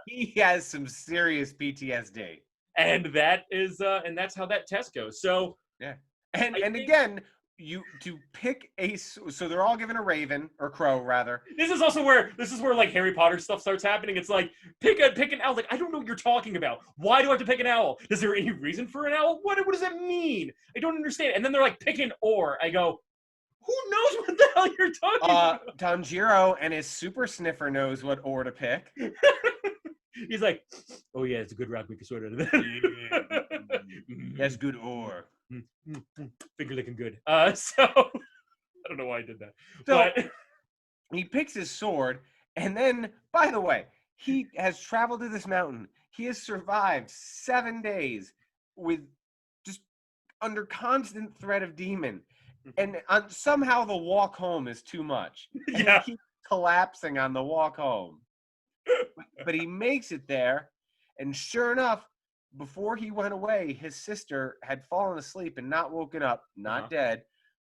He has some serious PTSD.
And that is and that's how that test goes. So
yeah. And again, to pick so they're all given a raven or crow rather.
This is where like Harry Potter stuff starts happening. It's like pick an owl. Like, I don't know what you're talking about. Why do I have to pick an owl? Is there any reason for an owl? What does that mean? I don't understand. And then they're like, pick an oar. I go, who knows what the hell you're talking about?
Tanjiro and his super sniffer knows what oar to pick.
He's like, oh yeah, it's a good rock. We can sort out of that.
That's good oar.
Finger looking good. So I don't know why I did that.
So he picks his sword, and then, by the way, he has traveled to this mountain. He has survived 7 days with just under constant threat of demon. And somehow the walk home is too much. And he keeps collapsing on the walk home. But he makes it there, and sure enough, before he went away, his sister had fallen asleep and not woken up, not dead,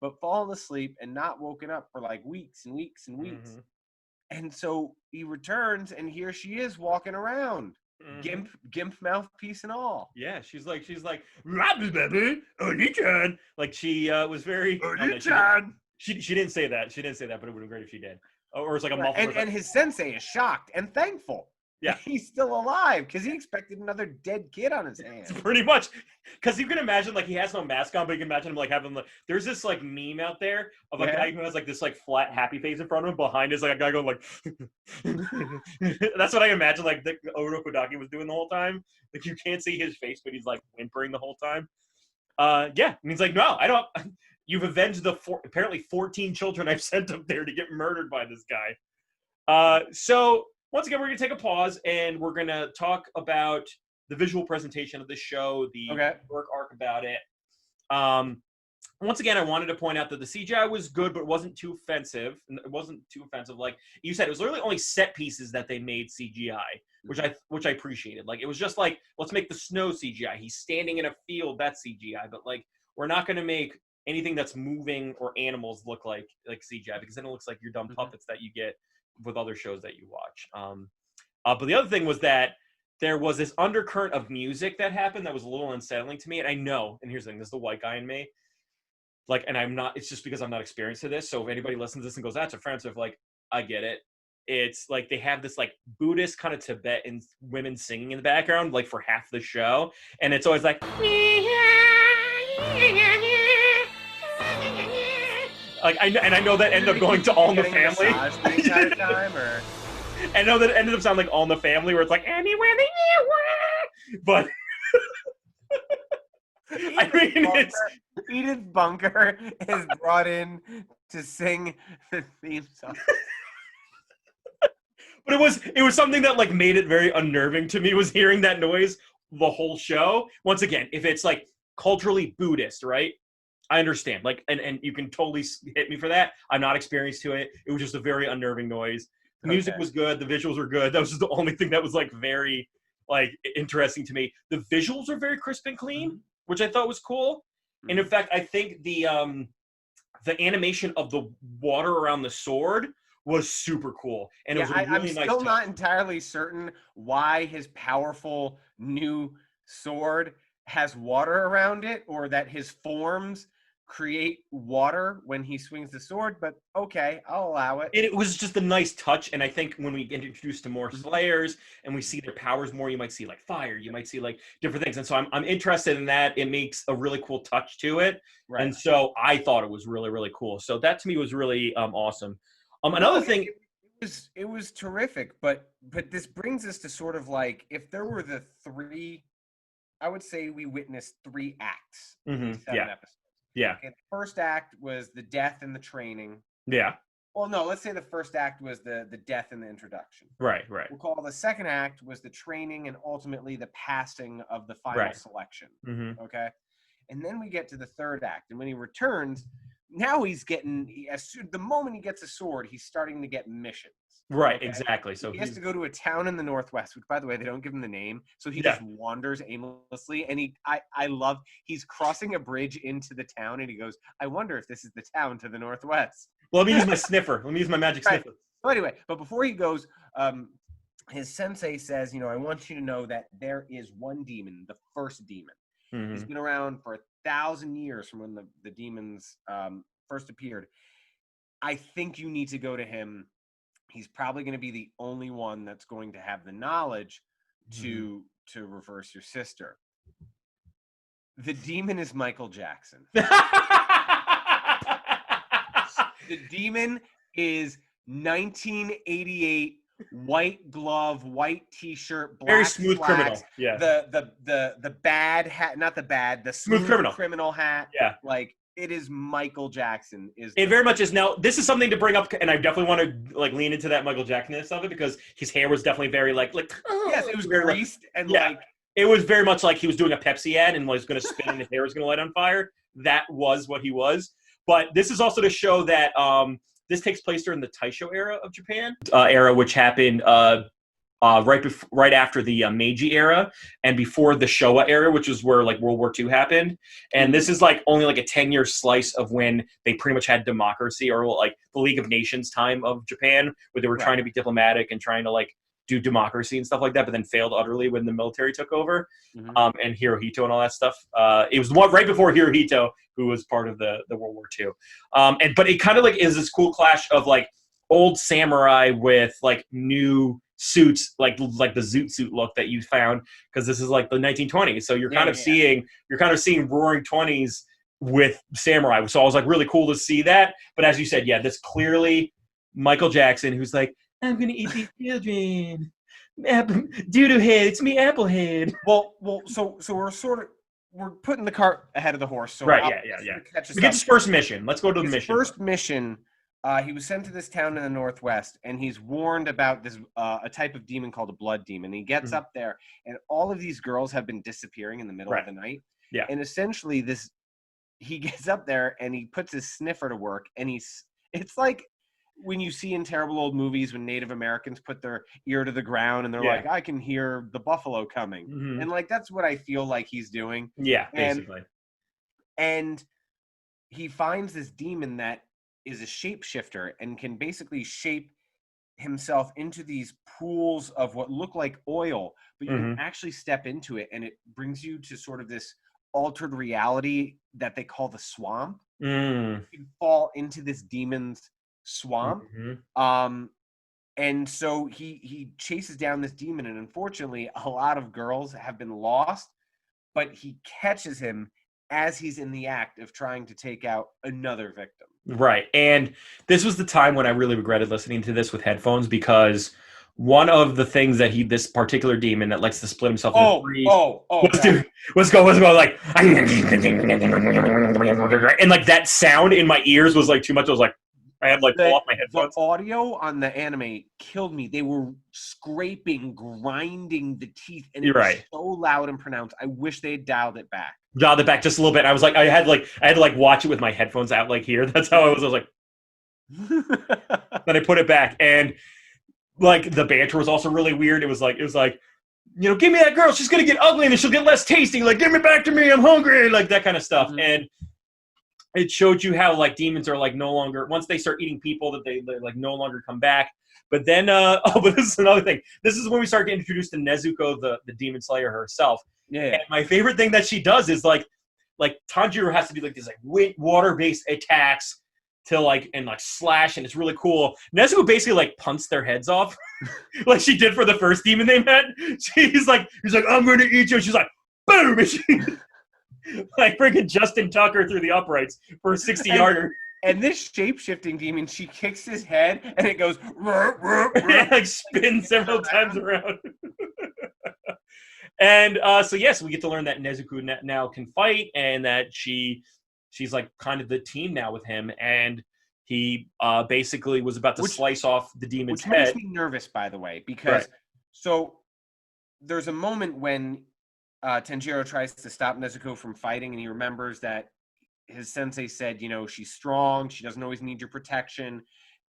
but fallen asleep and not woken up for like weeks and weeks and weeks. Mm-hmm. And so he returns, and here she is walking around. Mm-hmm. Gimp mouthpiece and all.
Yeah, she's like, Oni-chan. Like she was very.
Oni-chan.
She didn't say that. She didn't say that, but it would have been great if she did. Or it's like a muffled.
And his sensei is shocked and thankful.
Yeah,
he's still alive because he expected another dead kid on his hands.
Pretty much, because you can imagine like he has no mask on, but you can imagine him like having like. There's this like meme out there of a guy who has like this like flat happy face in front of him. Behind is like a guy going like. That's what I imagine like the Oro Kodaki was doing the whole time. Like you can't see his face, but he's like whimpering the whole time. Yeah, and he's like, no, I don't. You've avenged the apparently 14 children I've sent up there to get murdered by this guy. So. Once again, we're going to take a pause, and we're going to talk about the visual presentation of the show, the work arc about it. Once again, I wanted to point out that the CGI was good, but it wasn't too offensive. It wasn't too offensive. Like you said, it was literally only set pieces that they made CGI. which I appreciated. Like, it was just like, let's make the snow CGI. He's standing in a field, that's CGI. But like, we're not going to make anything that's moving or animals look like CGI, because then it looks like your dumb puppets that you get with other shows that you watch. But the other thing was that there was this undercurrent of music that happened that was a little unsettling to me. And I know, and here's the thing, this is the white guy in me. Like, and I'm not, it's just because I'm not experienced to this. So if anybody listens to this and goes, that's offensive, like, I get it. It's like they have this like Buddhist kind of Tibetan women singing in the background, like for half the show. And it's always like, I know that ended up going to All in the Family.
The entire time, or?
I know that it ended up sounding like All in the Family, where it's like, anywhere that you want. But I mean, it's
Edith Bunker is brought in to sing the theme song.
But it was something that like made it very unnerving to me, was hearing that noise the whole show. Once again, if it's like culturally Buddhist, right? I understand. Like, and you can totally hit me for that. I'm not experienced to it. It was just a very unnerving noise. The music was good. The visuals were good. That was just the only thing that was like very like interesting to me. The visuals are very crisp and clean, which I thought was cool. And in fact, I think the animation of the water around the sword was super cool, and it was a really
I'm
nice
still
touch.
not entirely certain why his powerful new sword has water around it, or that his forms create water when he swings the sword, but okay, I'll allow it.
It was just a nice touch, and I think when we get introduced to more Slayers and we see their powers more, you might see like fire, you might see like different things, and so I'm interested in that. It makes a really cool touch to it, and so I thought it was really, really cool. So that to me was really awesome. Another thing,
it was terrific, but this brings us to sort of like, if there were the three, I would say we witnessed 3 acts in 7 episodes.
Yeah.
Okay, the first act was the death and the training.
Yeah.
Well, no, let's say the first act was the death and the introduction.
Right.
We'll call the second act was the training and ultimately the passing of the final selection. Okay. And then we get to the third act. And when he returns, now he's getting, the moment he gets a sword, he's starting to get missions.
Right,
okay?
Exactly. So
he has to go to a town in the Northwest, which, by the way, they don't give him the name. So he just wanders aimlessly. And I love, he's crossing a bridge into the town, and he goes, I wonder if this is the town to the Northwest.
Well, let me use my sniffer. Let me use my magic sniffer.
So anyway, but before he goes, his sensei says, I want you to know that there is one demon, the first demon. He's been around for 1,000 years from when the demons first appeared. I think you need to go to him. He's probably going to be the only one that's going to have the knowledge to reverse your sister. The demon is Michael Jackson. The demon is 1988 white glove, white t-shirt, black
very smooth
slacks,
criminal. Yeah.
The bad hat, not the bad, the smooth criminal hat.
Yeah.
Like, it is Michael Jackson.
It very much is. Now, this is something to bring up, and I definitely want to like lean into that Michael Jackson-ness of it, because his hair was definitely very like
yes, it was very greased and like
it was very much like he was doing a Pepsi ad and was going to spin and his hair was going to light on fire. That was what he was. But this is also to show that this takes place during the Taisho era of Japan, era which happened right after the Meiji era and before the Showa era, which is where like World War II happened. And this is like only like a 10-year slice of when they pretty much had democracy, or like the League of Nations time of Japan, where they were trying to be diplomatic and trying to like do democracy and stuff like that, but then failed utterly when the military took over. And Hirohito and all that stuff. It was the one right before Hirohito, who was part of the World War II. But it kind of like is this cool clash of like old samurai with like new suits, like the zoot suit look that you found, because this is like the 1920s. So you're kind of seeing Roaring 20s with samurai. So I was like really cool to see that. But as you said, that's clearly Michael Jackson, who's like, I'm gonna eat these children. Doodoo head, it's me, Applehead.
Well. So we're putting the cart ahead of the horse. So
we get his first mission. Let's go to the mission.
First mission. He was sent to this town in the Northwest, and he's warned about this a type of demon called a blood demon. He gets up there, and all of these girls have been disappearing in the middle of the night. Yeah. And essentially, he gets up there, and he puts his sniffer to work, and it's like when you see in terrible old movies when Native Americans put their ear to the ground and they're like, I can hear the buffalo coming.
Mm-hmm.
And like, that's what I feel like he's doing.
Yeah, basically.
And he finds this demon that is a shapeshifter and can basically shape himself into these pools of what look like oil, but you can actually step into it and it brings you to sort of this altered reality that they call the swamp. You can fall into this demon's swamp. And so he chases down this demon, and unfortunately a lot of girls have been lost, but he catches him as he's in the act of trying to take out another victim.
Right. And this was the time when I really regretted listening to this with headphones, because one of the things that this particular demon that likes to split himself into three was go like, and like that sound in my ears was like too much. I was like, I had like pull off my headphones.
The audio on the anime killed me. They were scraping, grinding the teeth, and it was so loud and pronounced. I wish they had dialed it back.
Dialed it back just a little bit. I was like, I had to watch it with my headphones out like here. That's how I was. I was like, then I put it back, and like the banter was also really weird. It was like, you know, give me that girl. She's gonna get ugly and then she'll get less tasty. Like, give me back to me. I'm hungry. Like that kind of stuff. And it showed you how like demons are like no longer, once they start eating people, that they like no longer come back. But then, but this is another thing. This is when we start getting introduced to Nezuko, the demon slayer herself.
Yeah.
And my favorite thing that she does is like Tanjiro has to do like these like water-based attacks to like and like slash, and it's really cool. Nezuko basically like punts their heads off, like she did for the first demon they met. He's like, I'm gonna eat you. She's like, boom, and she like freaking Justin Tucker through the uprights for a 60-yarder.
And this shape-shifting demon, she kicks his head and it goes
it like spins several times around. And so we get to learn that Nezuko now can fight, and that she's like kind of the team now with him, and he basically was about to slice off the demon's head.
Which makes me nervous, by the way, because so there's a moment when Tanjiro tries to stop Nezuko from fighting, and he remembers that his sensei said, you know, she's strong, she doesn't always need your protection,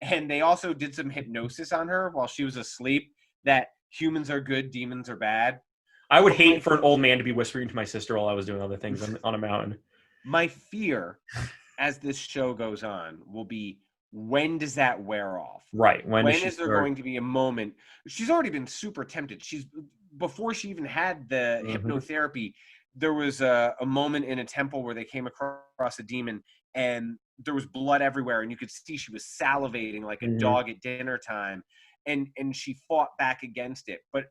and they also did some hypnosis on her while she was asleep, that humans are good, demons are bad.
I would hate for an old man to be whispering to my sister while I was doing other things on a mountain.
My fear, as this show goes on, will be, when does that wear off?
Right.
When is there going to be a moment? She's already been super tempted. Before she even had the hypnotherapy, there was a moment in a temple where they came across a demon, and there was blood everywhere, and you could see she was salivating like a dog at dinner time, and she fought back against it. But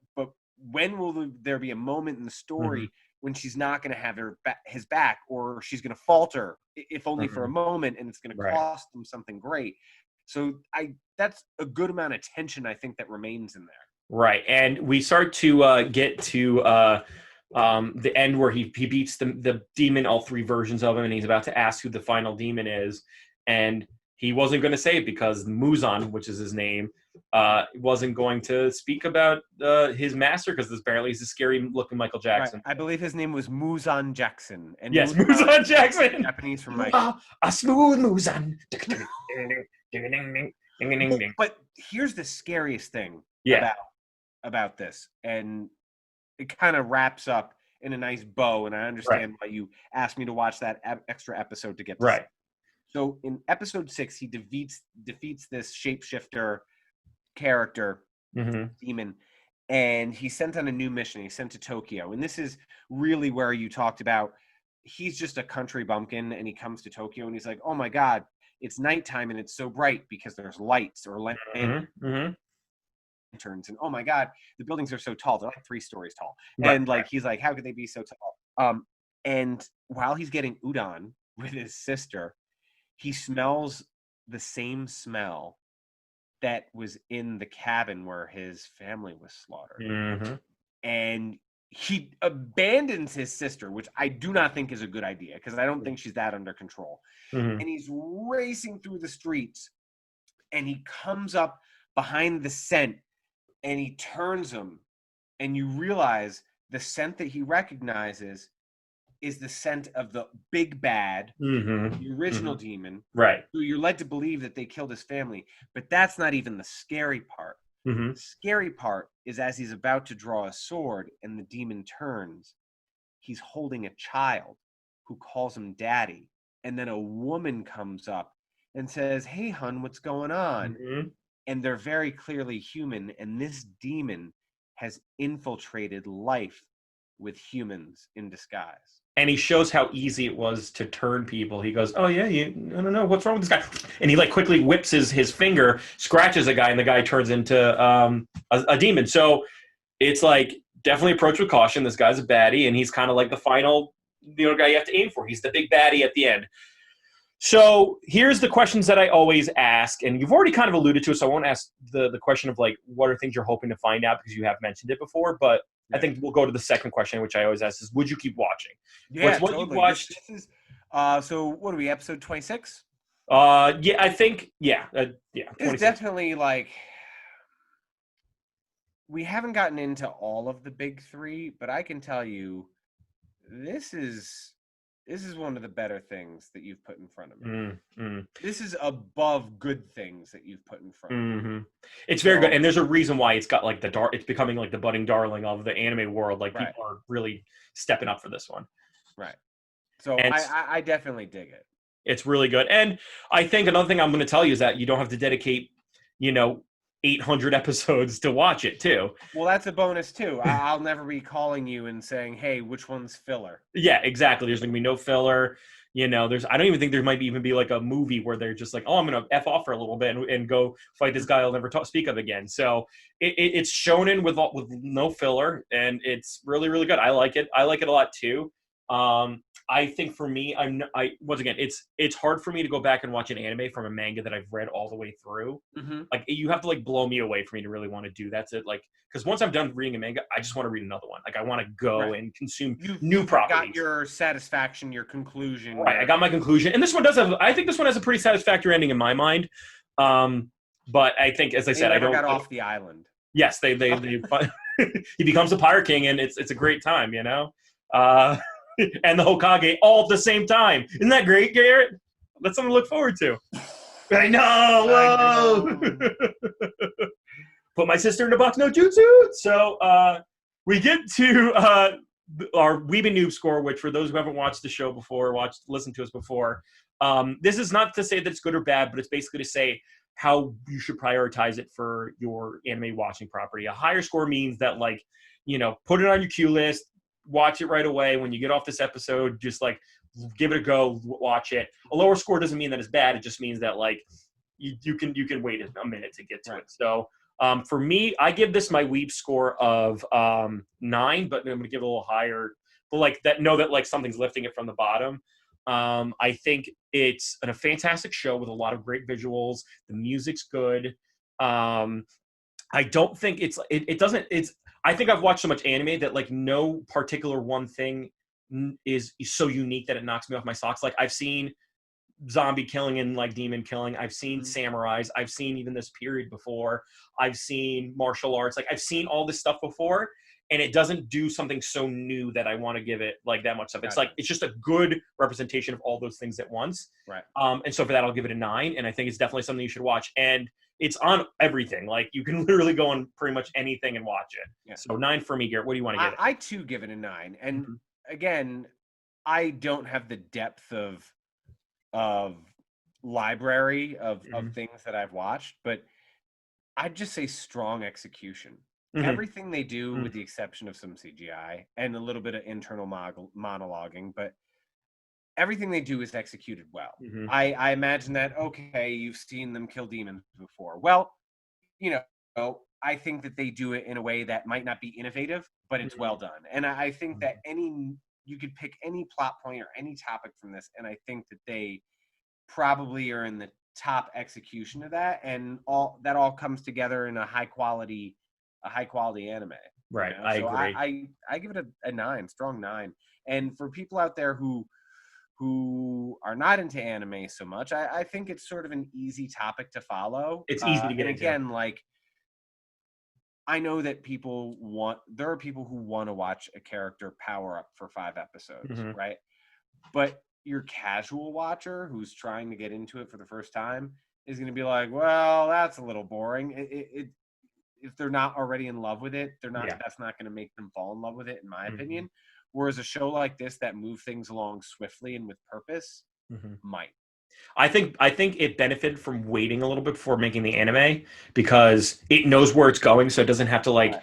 when will there be a moment in the story when she's not going to have his back, or she's going to falter, if only for a moment, and it's going to cost them something great? So that's a good amount of tension, I think, that remains in there.
Right. And we start to get to the end where he beats the demon, all three versions of him, and he's about to ask who the final demon is. And he wasn't going to say it because Muzan, which is his name, wasn't going to speak about his master, because apparently he's a scary-looking Michael Jackson.
Right. I believe his name was Muzan Jackson. And
yes, Muzan Jackson.
Japanese from Michael.
A smooth Muzan.
But here's the scariest thing about this, and it kind of wraps up in a nice bow, and I understand why you asked me to watch that extra episode to get to So in episode 6, he defeats this shapeshifter character, demon, and he's sent on a new mission. He's sent to Tokyo, and this is really where you talked about, he's just a country bumpkin, and he comes to Tokyo, and he's like, oh my god, it's nighttime, and it's so bright because there's lights or lanterns, and oh my god, the buildings are so tall, they're like 3 stories tall, and like he's like, how could they be so tall? And while he's getting udon with his sister, he smells the same smell that was in the cabin where his family was slaughtered. And he abandons his sister, which I do not think is a good idea, because I don't think she's that under control. And he's racing through the streets, and he comes up behind the scent, and he turns him, and you realize the scent that he recognizes is the scent of the big bad, the original demon.
Right.
So you're led to believe that they killed his family, but that's not even the scary part. The scary part is as he's about to draw a sword and the demon turns, he's holding a child who calls him daddy. And then a woman comes up and says, "Hey, hun, what's going on?" And they're very clearly human. And this demon has infiltrated life with humans in disguise.
And he shows how easy it was to turn people. He goes, "Oh yeah, I don't know, what's wrong with this guy?" And he like quickly whips his finger, scratches a guy, and the guy turns into a demon. So it's like definitely approach with caution. This guy's a baddie, and he's kind of like the final guy you have to aim for. He's the big baddie at the end. So here's the questions that I always ask, and you've already kind of alluded to it, so I won't ask the question of like what are things you're hoping to find out because you have mentioned it before, but I think we'll go to the second question, which I always ask is, would you keep watching?
Yeah,
what
totally.
You've watched.
This is, so what are we, episode 26?
Yeah, I think, yeah. 26.
It's definitely like, we haven't gotten into all of the big three, but I can tell you, this is one of the better things that you've put in front of me. This is above good things that you've put in front of me.
It's very good, and there's a reason why it's got like it's becoming like the budding darling of the anime world. Like people are really stepping up for this one.
Right. So I definitely dig it.
It's really good, and I think another thing I'm going to tell you is that you don't have to dedicate, 800 episodes to watch it too.
Well, that's a bonus too. I'll never be calling you and saying, "Hey, which one's filler?"
Yeah, exactly. There's going to be no filler. I don't even think there might even be like a movie where they're just like, "Oh, I'm going to F off for a little bit and go fight this guy I'll never speak of again." So it's Shounen with no filler, and it's really, really good. I like it. I like it a lot too. I think for me, once again, it's hard for me to go back and watch an anime from a manga that I've read all the way through. Like you have to like blow me away for me to really want to do that. Like, because once I'm done reading a manga, I just want to read another one. Like I want to go and consume new properties.
Got your satisfaction, your conclusion.
Right, I got my conclusion, and this one does have. I think this one has a pretty satisfactory ending in my mind. But I think, as I said, I don't
got off the island.
Yes, they he becomes a pirate king, and it's a great time, and the Hokage all at the same time. Isn't that great, Garrett? That's something to look forward to. I know. Whoa. Put my sister in a box, no jutsu. So we get to our Weeb and Noob score, which for those who haven't watched the show before, listened to us before, this is not to say that it's good or bad, but it's basically to say how you should prioritize it for your anime watching property. A higher score means that, like, put it on your queue list, watch it right away. When you get off this episode, just like give it a go, watch it. A lower score doesn't mean that it's bad. It just means that like you can wait a minute to get to it. So for me, I give this my Weeb score of 9, but I'm going to give it a little higher. But like that, know that like something's lifting it from the bottom. I think it's a fantastic show with a lot of great visuals. The music's good. I don't think I think I've watched so much anime that like no particular one thing is so unique that it knocks me off my socks. Like I've seen zombie killing and like demon killing. I've seen samurais. I've seen even this period before. I've seen martial arts. Like I've seen all this stuff before, and it doesn't do something so new that I want to give it like that much stuff. It's like it's just a good representation of all those things at once.
Right.
And so for that, I'll give it a 9. And I think it's definitely something you should watch. And it's on everything. Like you can literally go on pretty much anything and watch it. Yeah. So 9 for me, Garrett. What do you want to give it?
I too give it a 9. And again, I don't have the depth of library of things that I've watched, but I'd just say strong execution. Everything they do, with the exception of some CGI and a little bit of internal monologuing, but everything they do is executed well. I imagine that, okay, you've seen them kill demons before. Well, I think that they do it in a way that might not be innovative, but it's well done. And I think that you could pick any plot point or any topic from this, and I think that they probably are in the top execution of that, and all comes together in a high quality anime.
Right. I agree.
I give it a 9, strong 9. And for people out there who are not into anime so much, I think it's sort of an easy topic to follow.
It's easy to get into.
Again, like I know that there are people who want to watch a character power up for 5 episodes, right? But your casual watcher who's trying to get into it for the first time is going to be like, well, that's a little boring. If they're not already in love with it, that's not going to make them fall in love with it, in my opinion. Whereas a show like this that moves things along swiftly and with purpose might.
I think it benefited from waiting a little bit before making the anime because it knows where it's going, so it doesn't have to like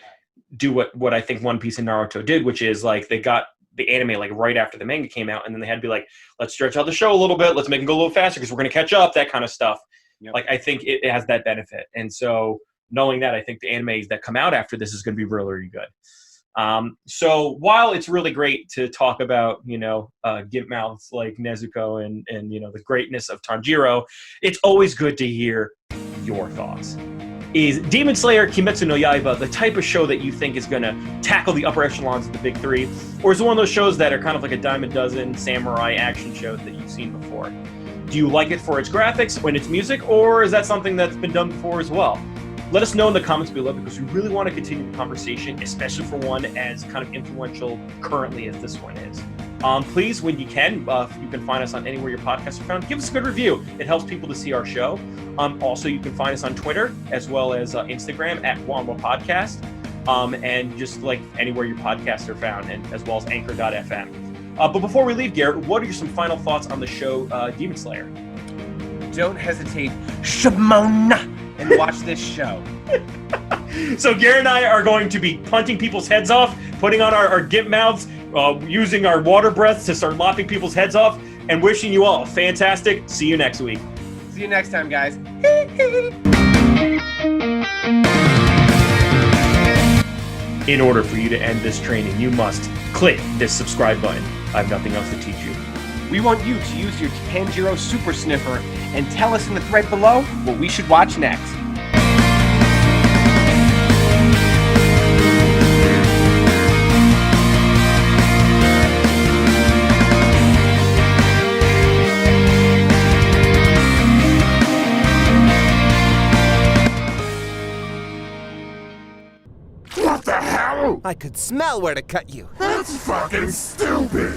do what I think One Piece and Naruto did, which is like they got the anime like right after the manga came out, and then they had to be like, let's stretch out the show a little bit, let's make it go a little faster because we're going to catch up, that kind of stuff. Like I think it has that benefit, and so knowing that, I think the animes that come out after this is going to be really, really good. So while it's really great to talk about, gimp mouths like Nezuko and the greatness of Tanjiro, it's always good to hear your thoughts. Is Demon Slayer Kimetsu no Yaiba the type of show that you think is going to tackle the upper echelons of the big three? Or is it one of those shows that are kind of like a dime a dozen samurai action shows that you've seen before? Do you like it for its graphics and its music, or is that something that's been done before as well? Let us know in the comments below because we really want to continue the conversation, especially for one as kind of influential currently as this one is. Please, when you can find us on anywhere your podcasts are found, give us a good review. It helps people to see our show. Also, you can find us on Twitter as well as Instagram at Wanwa Podcast, and just like anywhere your podcasts are found, and as well as Anchor.fm. But before we leave, Garrett, what are some final thoughts on the show Demon Slayer?
Don't hesitate, Shimona, and watch this show.
So Garrett and I are going to be punting people's heads off, putting on our gimp mouths, using our water breaths to start lopping people's heads off, and wishing you all a fantastic. See you next week.
See you next time, guys.
In order for you to end this training, you must click this subscribe button. I have nothing else to teach you.
We want you to use your Tanjiro Super Sniffer and tell us in the thread below what we should watch next.
What the hell? I could smell where to cut you.
That's fucking stupid!